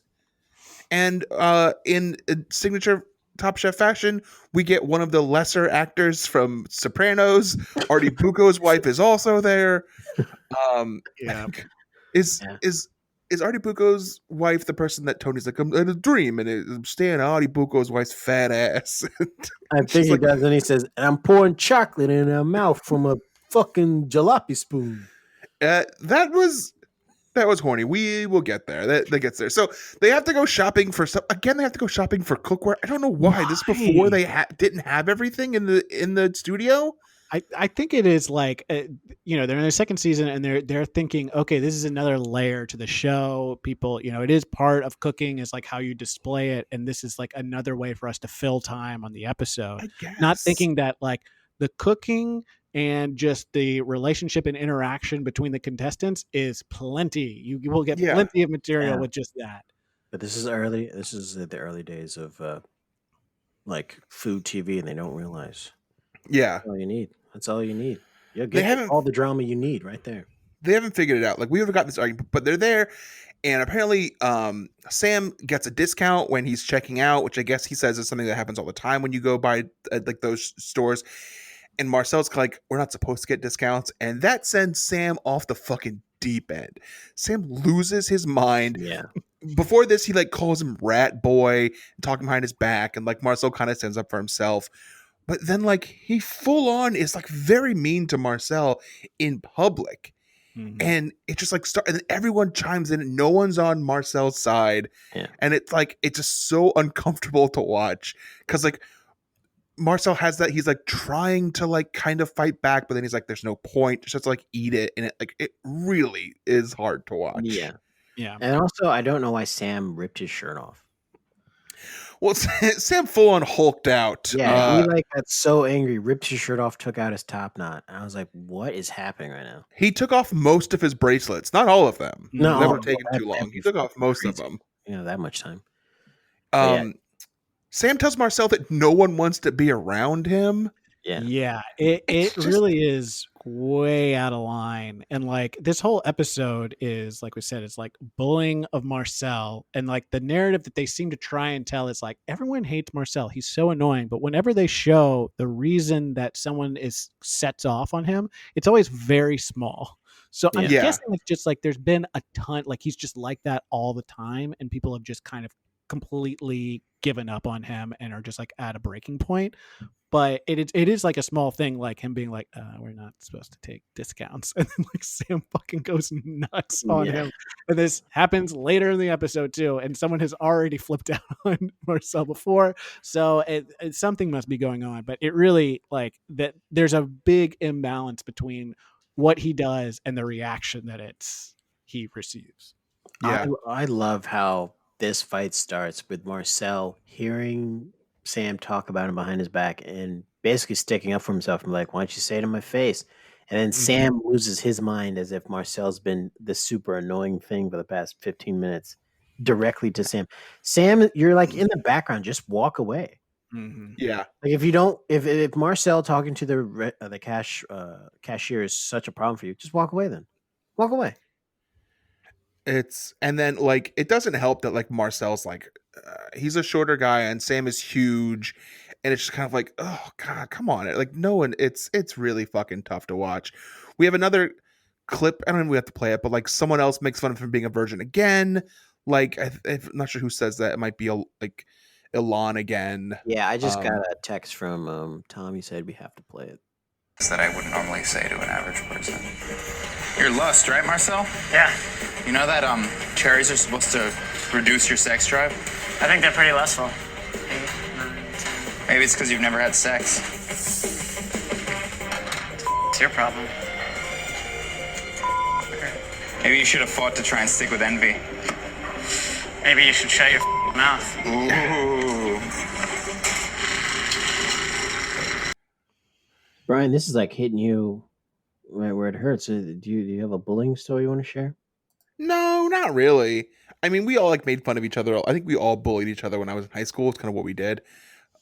And in signature Top Chef fashion, we get one of the lesser actors from Sopranos. Artie Bucco's wife is also there. Is Artie Bucco's wife the person that Tony's like, I'm in a dream, and I'm staring at Artie Bucco's wife's fat ass? I think he does, and he says, and I'm pouring chocolate in her mouth from a fucking jalopy spoon. That was horny. We will get there. That gets there. So they have to go shopping for stuff. Again, they have to go shopping for cookware. I don't know why. This before they didn't have everything in the studio. I think it is like, they're in the second season and they're thinking, okay, this is another layer to the show. People, it is part of cooking is like how you display it. And this is like another way for us to fill time on the episode. Not thinking that like the cooking and just the relationship and interaction between the contestants is plenty. You will get plenty of material with just that. But this is early. This is the early days of like food TV, and they don't realize. Yeah, that's all you need. That's all you need. You'll get all the drama you need right there. They haven't figured it out. Like we would have got this argument, but they're there, and apparently Sam gets a discount when he's checking out, which I guess he says is something that happens all the time when you go by like those stores. And Marcel's like, we're not supposed to get discounts. And that sends Sam off the fucking deep end. Sam loses his mind. Yeah. Before this, he like calls him rat boy, talking behind his back. And like Marcel kind of stands up for himself. But then like he full on is like very mean to Marcel in public. Mm-hmm. And it just like and everyone chimes in. No one's on Marcel's side. Yeah. And it's like, it's just so uncomfortable to watch. Cause like, Marcel has that he's like trying to like kind of fight back, but then he's like, there's no point. Just like eat it. And it really is hard to watch. Yeah. Yeah. And also, I don't know why Sam ripped his shirt off. Well, Sam full on hulked out. Yeah. He like got so angry, ripped his shirt off, took out his top knot. And I was like, what is happening right now? He took off most of his bracelets, not all of them. No. They were taking too long. He took off most of them. That much time. Sam tells Marcel that no one wants to be around him. Yeah. It really is way out of line. And like this whole episode is, like we said, it's like bullying of Marcel. And like the narrative that they seem to try and tell is like, everyone hates Marcel. He's so annoying. But whenever they show the reason that someone sets off on him, it's always very small. So I'm guessing it's just like there's been a ton, like he's just like that all the time. And people have just kind of completely given up on him and are just like at a breaking point. But it is like a small thing, like him being like, we're not supposed to take discounts. And then like Sam fucking goes nuts on him. And this happens later in the episode too. And someone has already flipped out on Marcel before. So something must be going on. But it really like that there's a big imbalance between what he does and the reaction that he receives. Yeah. I love how this fight starts with Marcel hearing Sam talk about him behind his back and basically sticking up for himself. I'm like, why don't you say it in my face? And then Sam loses his mind as if Marcel's been the super annoying thing for the past 15 minutes directly to Sam. Sam, you're like in the background, just walk away. Mm-hmm. Yeah. Like if you don't, if Marcel talking to the cashier is such a problem for you, just walk away then. Walk away. And then like it doesn't help that like Marcel's like he's a shorter guy and Sam is huge, and it's just kind of like, oh god, come on, like no one. It's really fucking tough to watch. We have another clip. I don't know if we have to play it, but like someone else makes fun of him being a virgin again. Like I'm not sure who says that. It might be like Ilan again. Yeah, I just got a text from Tom. He said we have to play it. That I wouldn't normally say to an average person. You're lust, right, Marcel? Yeah. You know that cherries are supposed to reduce your sex drive? I think they're pretty lustful. Maybe it's because you've never had sex. It's your problem. Maybe you should have fought to try and stick with envy. Maybe you should shut your mouth. Ooh. Brian, this is like hitting you right where it hurts. Do you have a bullying story you want to share? No, not really. I mean, we all like made fun of each other. I think we all bullied each other when I was in high school. It's kind of what we did.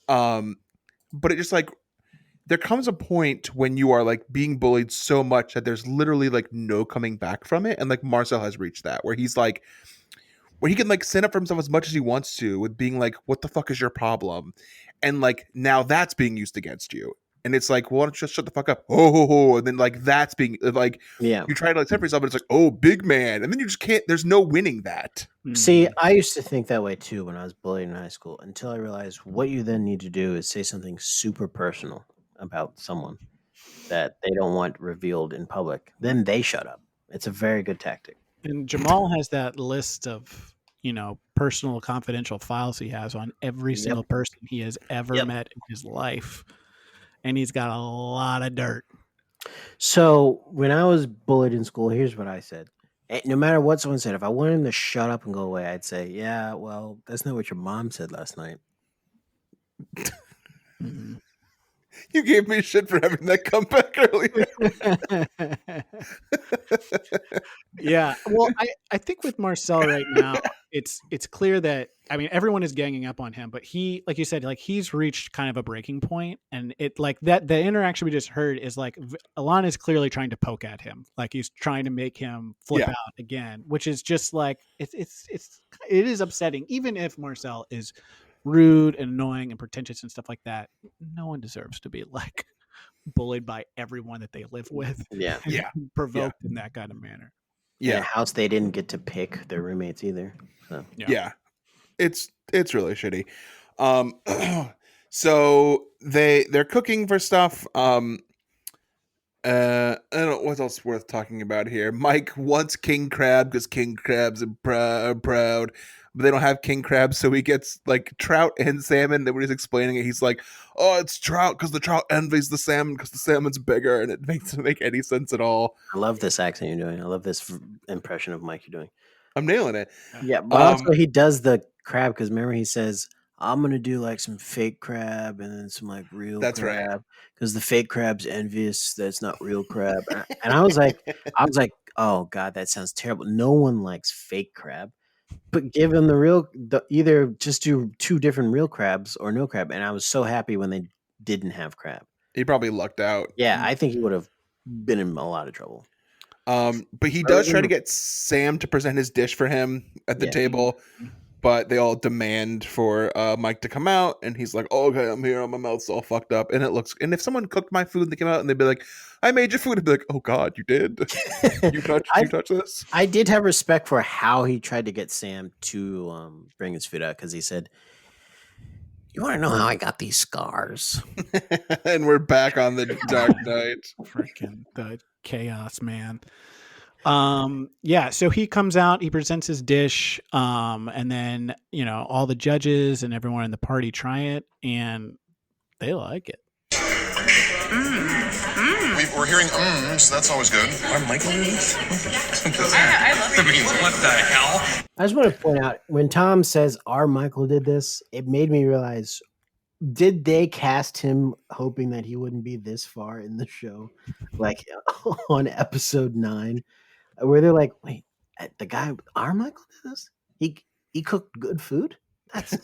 But it just like there comes a point when you are like being bullied so much that there's literally like no coming back from it. And like Marcel has reached that where he's like, where he can like stand up for himself as much as he wants to with being like, what the fuck is your problem? And like now that's being used against you. And it's like, well, why don't you just shut the fuck up? Oh, and then like that's being like, Yeah. you try to like separate yourself, but it's like, oh, big man, and then you just can't. There's no winning that. See, I used to think that way too when I was bullied in high school until I realized what you then need to do is say something super personal about someone that they don't want revealed in public. Then they shut up. It's a very good tactic. And Jamal has that list of, personal confidential files he has on every single person he has ever met in his life. And he's got a lot of dirt. So when I was bullied in school, here's what I said. No matter what someone said, if I wanted him to shut up and go away, I'd say, yeah, well, that's not what your mom said last night. You gave me shit for having that comeback earlier. Yeah. Well, I think with Marcel right now, it's clear that, I mean, everyone is ganging up on him, but he, like you said, like he's reached kind of a breaking point, and it like that, the interaction we just heard is like, Alana is clearly trying to poke at him. Like he's trying to make him flip out again, which is just like, it is upsetting. Even if Marcel is rude and annoying and pretentious and stuff like that, no one deserves to be like bullied by everyone that they live with. Yeah. Provoked in that kind of manner. In a house they didn't get to pick their roommates either. So. Yeah. It's really shitty. So they're cooking for stuff. I don't know what else worth talking about here. Mike wants king crab because king crabs are proud, but they don't have king crab, so he gets like trout and salmon. Then when he's explaining it, he's like, "Oh, it's trout because the trout envies the salmon because the salmon's bigger," and it doesn't make any sense at all. I love this accent you're doing. I love this impression of Mike you're doing. I'm nailing it. Yeah, but also he does the crab because remember he says, I'm gonna do like some fake crab and then some like real That's crab right. because the fake crab's envious that it's not real crab. And I was like, oh god, that sounds terrible. No one likes fake crab, but give him either just do two different real crabs or no crab. And I was so happy when they didn't have crab. He probably lucked out. Yeah, I think he would have been in a lot of trouble. But he does try to get Sam to present his dish for him at the table, but they all demand for Mike to come out, and he's like, "Oh, okay, I'm here. My mouth's all fucked up." And if someone cooked my food, and they came out and they'd be like, "I made your food," I'd be like, "Oh God, you did? you touched this?" I did have respect for how he tried to get Sam to bring his food out because he said, "You want to know how I got these scars?" And we're back on the Dark Knight. Freaking the chaos, man. So he comes out, he presents his dish, and then all the judges and everyone in the party try it, and they like it. We're hearing so that's always good. Our Michael is? I love it. I mean, what the hell? I just want to point out when Tom says our Michael did this, it made me realize, did they cast him hoping that he wouldn't be this far in the show, like on episode 9, where they're like, wait, the guy our Michael did this? He cooked good food? That's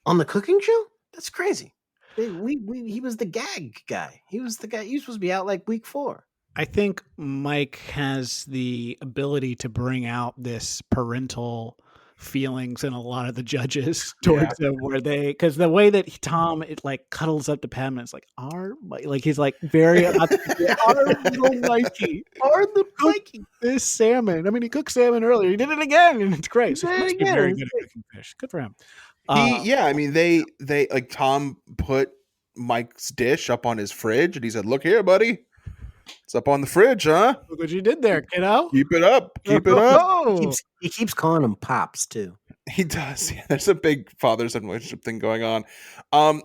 on the cooking show? That's crazy. He was the gag guy. He was the guy. He was supposed to be out like week 4. I think Mike has the ability to bring out this parental feelings in a lot of the judges towards them, where because the way that Tom cuddles up to Pam, and it's like he's like very our little Mikey, this salmon. I mean, he cooked salmon earlier. He did it again, and it's great. So he must be very good at cooking fish. Good for him. I mean, they like Tom put Mike's dish up on his fridge, and he said, "Look here, buddy, it's up on the fridge, huh? Look what you did there, kiddo. Keep it up, keep it up." He keeps calling him pops too. He does. Yeah, there's a big father-son relationship thing going on.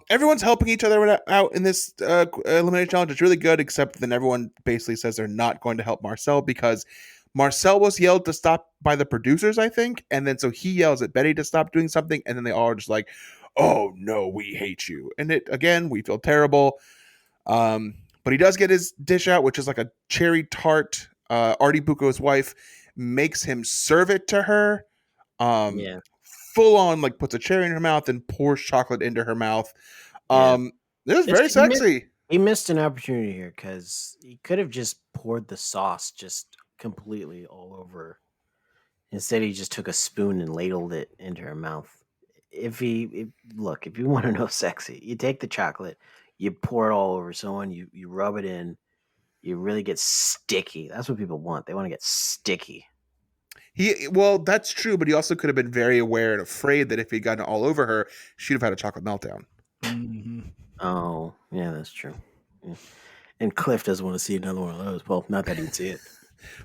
Everyone's helping each other out in this elimination challenge. It's really good, except then everyone basically says they're not going to help Marcel because Marcel was yelled to stop by the producers, I think, and then so he yells at Betty to stop doing something, and then they all are just like, "Oh no, we hate you," and it again, we feel terrible. But he does get his dish out, which is like a cherry tart. Artie Bucco's wife makes him serve it to her. Full on, like puts a cherry in her mouth and pours chocolate into her mouth. It was very sexy. He missed an opportunity here because he could have just poured the sauce just completely all over. Instead, he just took a spoon and ladled it into her mouth. If you want to know sexy, you take the chocolate, you pour it all over someone, you rub it in, you really get sticky. That's what people want. They want to get sticky. Well, that's true, but he also could have been very aware and afraid that if he'd gotten all over her, she'd have had a chocolate meltdown. Mm-hmm. Oh, yeah, that's true. Yeah. And Cliff doesn't want to see another one of those. Well, not that he'd see it.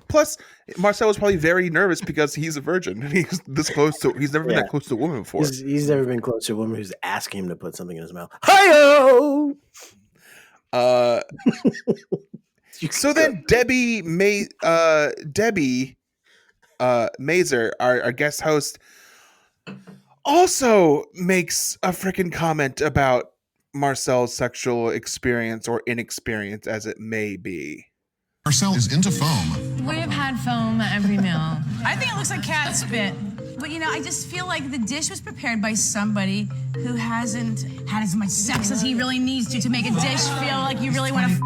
Plus, Marcel was probably very nervous because he's a virgin and he's this close to. He's never been that close to a woman before. He's never been close to a woman who's asking him to put something in his mouth. Hi-yo! So then Debbie Mazer, our guest host, also makes a freaking comment about Marcel's sexual experience or inexperience, as it may be. Marcel is into foam. We have had foam at every meal. I think it looks like cat spit. But I just feel like the dish was prepared by somebody who hasn't had as much sex as he really needs to make a dish feel like you really want to.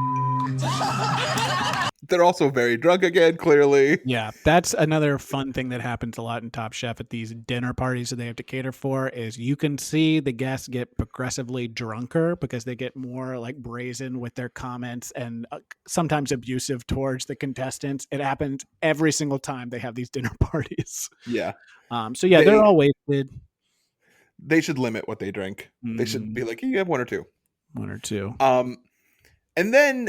They're also very drunk again, clearly. Yeah, that's another fun thing that happens a lot in Top Chef at these dinner parties that they have to cater for is you can see the guests get progressively drunker because they get more like brazen with their comments and sometimes abusive towards the contestants. It happens every single time they have these dinner parties. Yeah. They're all wasted. They should limit what they drink. They should be like, you have one or two. And then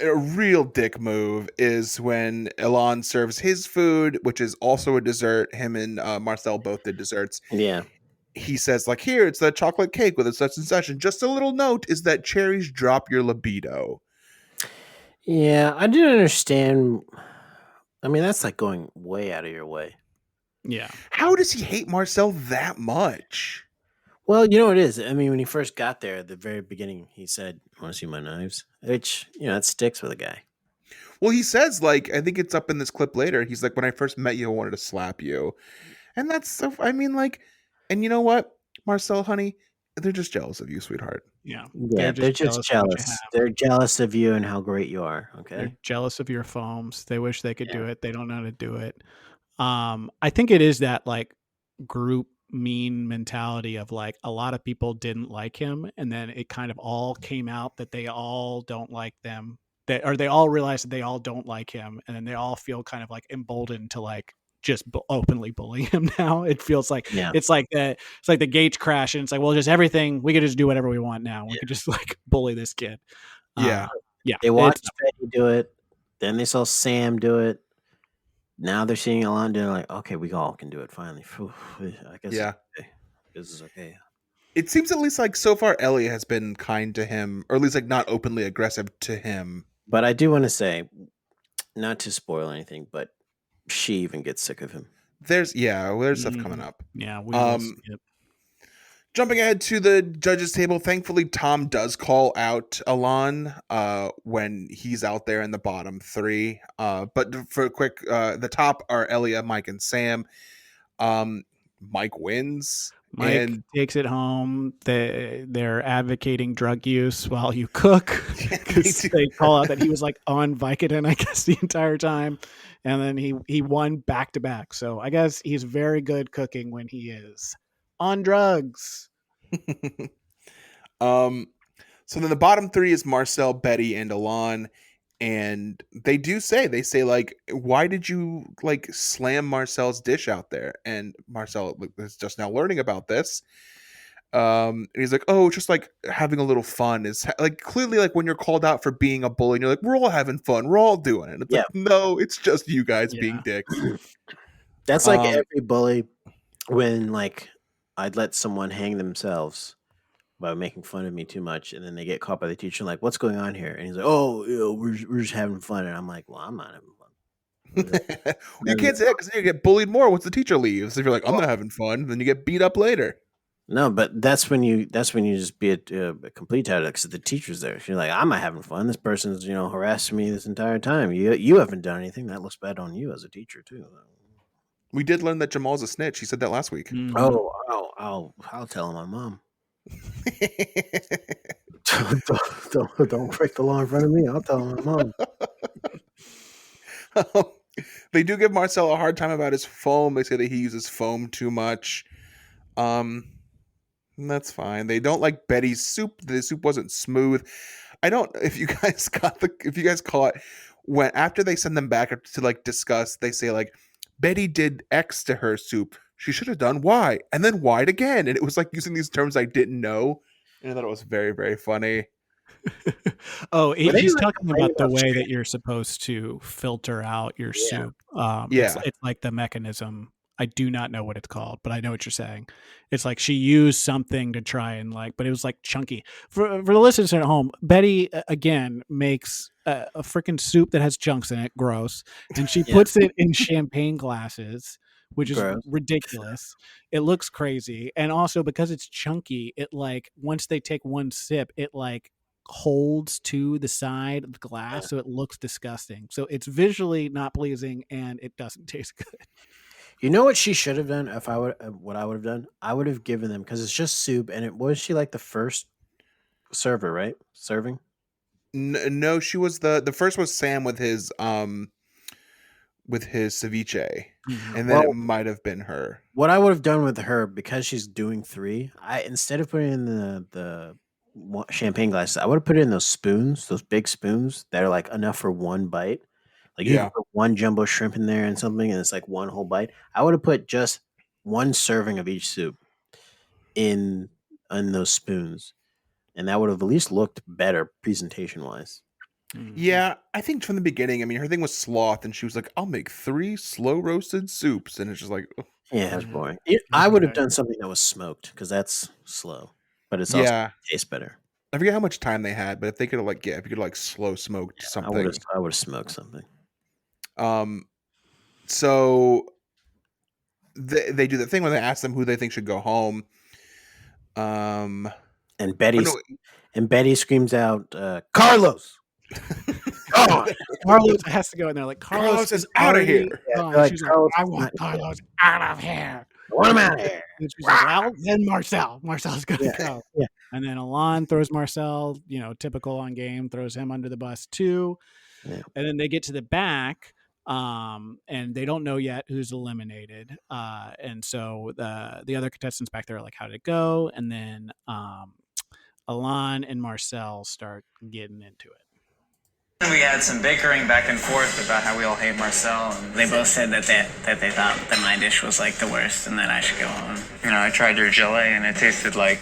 a real dick move is when Elan serves his food, which is also a dessert. Him and Marcel both did desserts. Yeah. He says, like, here, it's that chocolate cake with a such and such. And just a little note is that cherries drop your libido. Yeah, I didn't understand. I mean, that's like going way out of your way. Yeah. How does he hate Marcel that much? Well, you know what it is. I mean, when he first got there at the very beginning, he said, "Want to see my knives?" Which, it sticks with a guy. Well, he says, like, I think it's up in this clip later. He's like, when I first met you, I wanted to slap you. And that's so, I mean, like, and you know what, Marcel, honey, they're just jealous of you, sweetheart. Yeah. Yeah, they're just jealous. They're jealous of you and how great you are. Okay. They're jealous of your foams. They wish they could do it. They don't know how to do it. I think it is that like group mean mentality of like a lot of people didn't like him and then it kind of all came out that they all don't like them or they all realize that they all don't like him and then they all feel kind of like emboldened to like just openly bully him now. It feels like it's like the gates crash and it's like, well, just everything we could just do whatever we want now. We could just like bully this kid. Yeah. They watched Betty do it, then they saw Sam do it. Now they're seeing Elan doing like, okay, we all can do it finally. I guess this is okay. It seems at least like so far Ellie has been kind to him, or at least like not openly aggressive to him. But I do want to say, not to spoil anything, but she even gets sick of him. There's stuff coming up. Yeah. Jumping ahead to the judges table, thankfully Tom does call out Elan when he's out there in the bottom three. But for a quick, the top are Elia, Mike, and Sam. Mike wins. Mike takes it home. They're advocating drug use while you cook. They call out that he was like on Vicodin, I guess, the entire time. And then he won back to back. So I guess he's very good cooking when he is on drugs. So then the bottom three is Marcel, Betty, and Elan. And they say like, why did you like slam Marcel's dish out there? And Marcel is just now learning about this. And he's like, oh, just like having a little fun is like clearly like when you're called out for being a bully and you're like, we're all having fun. We're all doing it. And it's like, no, it's just you guys being dicks. That's like every bully when like I'd let someone hang themselves by making fun of me too much, and then they get caught by the teacher like, what's going on here? And he's like, oh, we're just having fun. And I'm like, well, I'm not having fun. You can't say that because then you get bullied more once the teacher leaves. If you're like, I'm not having fun, then you get beat up later. No, but that's when you just be a complete tired because the teacher's there. You're like, I'm not having fun. This person's harassing me this entire time. You haven't done anything. That looks bad on you as a teacher too. We did learn that Jamal's a snitch. He said that last week. Oh, I'll tell my mom. don't break the law in front of me. I'll tell my mom. They do give Marcel a hard time about his foam. They say that he uses foam too much. That's fine. They don't like Betty's soup. The soup wasn't smooth. I don't. If you guys caught when after they send them back to like discuss, they say like Betty did X to her soup. She should have done Y and then Y'd again. And it was like using these terms I didn't know. And I thought it was very, very funny. He's talking about the way that you're supposed to filter out your soup. It's like the mechanism. I do not know what it's called, but I know what you're saying. It's like she used something to try and but it was like chunky. For the listeners at home, Betty again makes a freaking soup that has chunks in it, gross, and she puts it in champagne glasses, which is ridiculous. It looks crazy, and also because it's chunky, it once they take one sip, it holds to the side of the glass, so it looks disgusting. So it's visually not pleasing, and it doesn't taste good. You know what she should have done? What I would have done? I would have given them because it's just soup, and was she like the first server, right? Serving? No, she was the first was Sam with his ceviche, and then it might have been her. What I would have done with her because she's doing 3, instead of putting in the champagne glasses, I would have put it in those spoons, those big spoons that are like enough for one bite. Like you can put one jumbo shrimp in there and something, and it's like one whole bite. I would have put just one serving of each soup in those spoons, and that would have at least looked better presentation wise. Yeah, I think from the beginning, I mean, her thing was sloth, and she was like, "I'll make 3 slow roasted soups," and it's just like, yeah, it's boring. I would have done something that was smoked because that's slow, but it's also tastes better. I forget how much time they had, but if they could have if you could slow smoked something, I would have smoked something. So they do the thing where they ask them who they think should go home. And Betty screams out, Carlos. Carlos has to go in there. Like Carlos is out of here. She's like, I want Carlos out of here. I want him out of here. And she's like, well, then Marcel's gonna go. Yeah. And then Alon throws Marcel, typical on game, throws him under the bus too. Yeah. And then they get to the back. And they don't know yet who's eliminated. And so the other contestants back there are like, how did it go? And then Alon and Marcel start getting into it. We had some bickering back and forth about how we all hate Marcel, and they both said that they thought that my dish was like the worst and that I should go home. I tried your gelée and it tasted like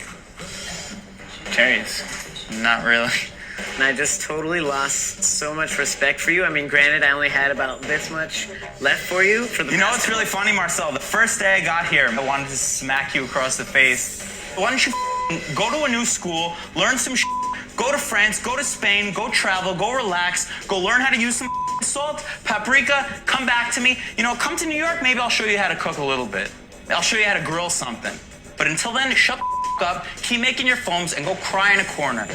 cherries. Not really. And I just totally lost so much respect for you. I mean, granted, I only had about this much left for you. What's really funny, Marcel? The first day I got here, I wanted to smack you across the face. Why don't you go to a new school, learn some go to France, go to Spain, go travel, go relax, go learn how to use some salt, paprika, come back to me. Come to New York, maybe I'll show you how to cook a little bit. I'll show you how to grill something. But until then, shut the up, keep making your foams, and go cry in a corner.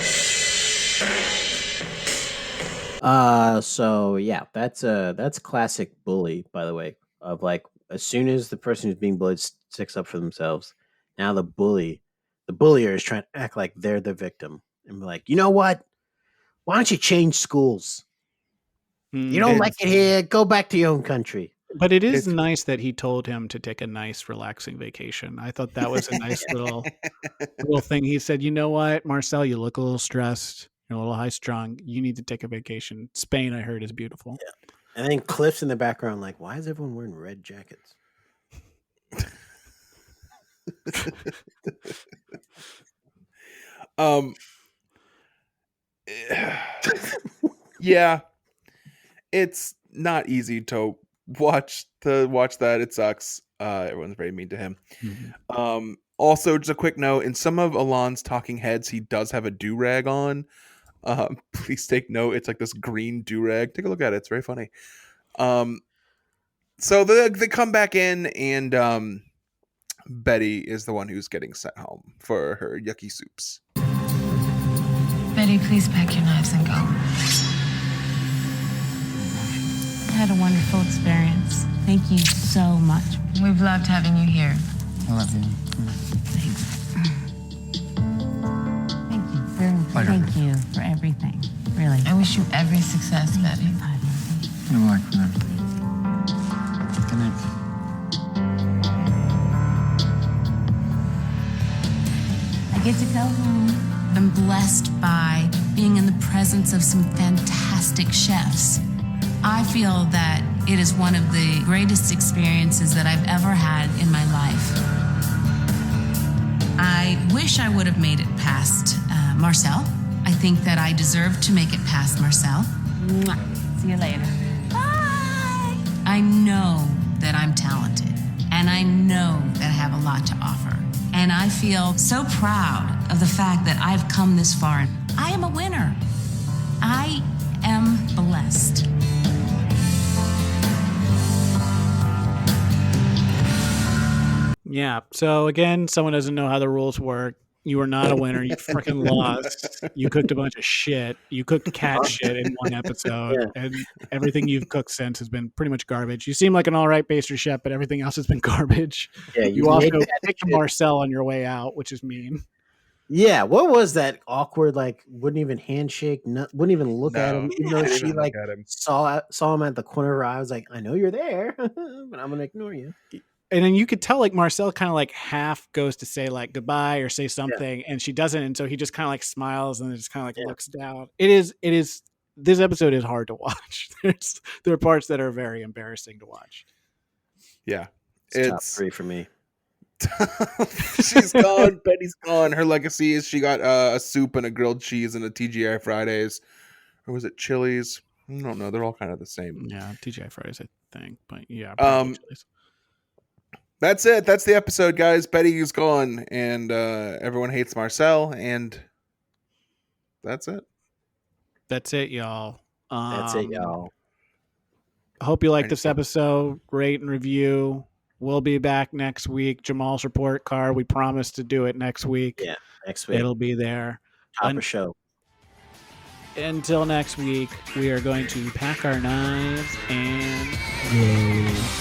So yeah, that's classic bully, by the way, of as soon as the person who's being bullied sticks up for themselves, now the bullier is trying to act like they're the victim and be like, you know what? Why don't you change schools? You don't like it here, go back to your own country. But it is nice that he told him to take a nice, relaxing vacation. I thought that was a nice little thing. He said, you know what, Marcel, you look a little stressed. You're a little high strung. You need to take a vacation. Spain, I heard, is beautiful. Yeah. And then Cliff's in the background, like, why is everyone wearing red jackets? Yeah, it's not easy to watch that. It sucks. Everyone's very mean to him. Mm-hmm. Also, just a quick note: in some of Alon's talking heads, he does have a do-rag on. Please take note. It's like this green do-rag. Take a look at it. It's very funny. So they come back in, and Betty is the one who's getting sent home for her yucky soups. Betty, please pack your knives and go. I had a wonderful experience. Thank you so much. We've loved having you here. I love you. Thank you very much. Pleasure. Thank you for everything. Really. I wish you every success, Betty. You're welcome. Good night. I get to go home. I'm blessed by being in the presence of some fantastic chefs. I feel that it is one of the greatest experiences that I've ever had in my life. I wish I would have made it past Marcel. I think that I deserve to make it past Marcel. Mwah. See you later. Bye. I know that I'm talented, and I know that I have a lot to offer. And I feel so proud of the fact that I've come this far. I am a winner. I am blessed. Yeah. So again, someone doesn't know how the rules work. You are not a winner. You freaking lost. You cooked a bunch of shit. You cooked cat shit in one episode, and everything you've cooked since has been pretty much garbage. You seem like an all right pastry chef, but everything else has been garbage. Yeah, you also picked Marcel on your way out, which is mean. Yeah, what was that awkward? Like, wouldn't even handshake, wouldn't even look at him, even though she like saw him at the corner of her eye. I was like, I know you're there, but I'm gonna ignore you. And then you could tell like Marcel kind of like half goes to say like goodbye or say something, and she doesn't, and so he just kind of like smiles and just kind of like looks down. It is. This episode is hard to watch. There are parts that are very embarrassing to watch. Yeah, it's top 3 for me. She's gone. Betty's gone. Her legacy is she got a soup and a grilled cheese and a TGI Fridays, or was it Chili's? I don't know. They're all kind of the same. Yeah, TGI Fridays, I think. But yeah, that's it. That's the episode, guys. Betty is gone, and everyone hates Marcel, and that's it. That's it, y'all. That's it, y'all. I hope you like this episode. Rate and review. We'll be back next week. Jamal's report card. We promise to do it next week. Yeah, next week. It'll be there. Top of show. Until next week, we are going to pack our knives and go.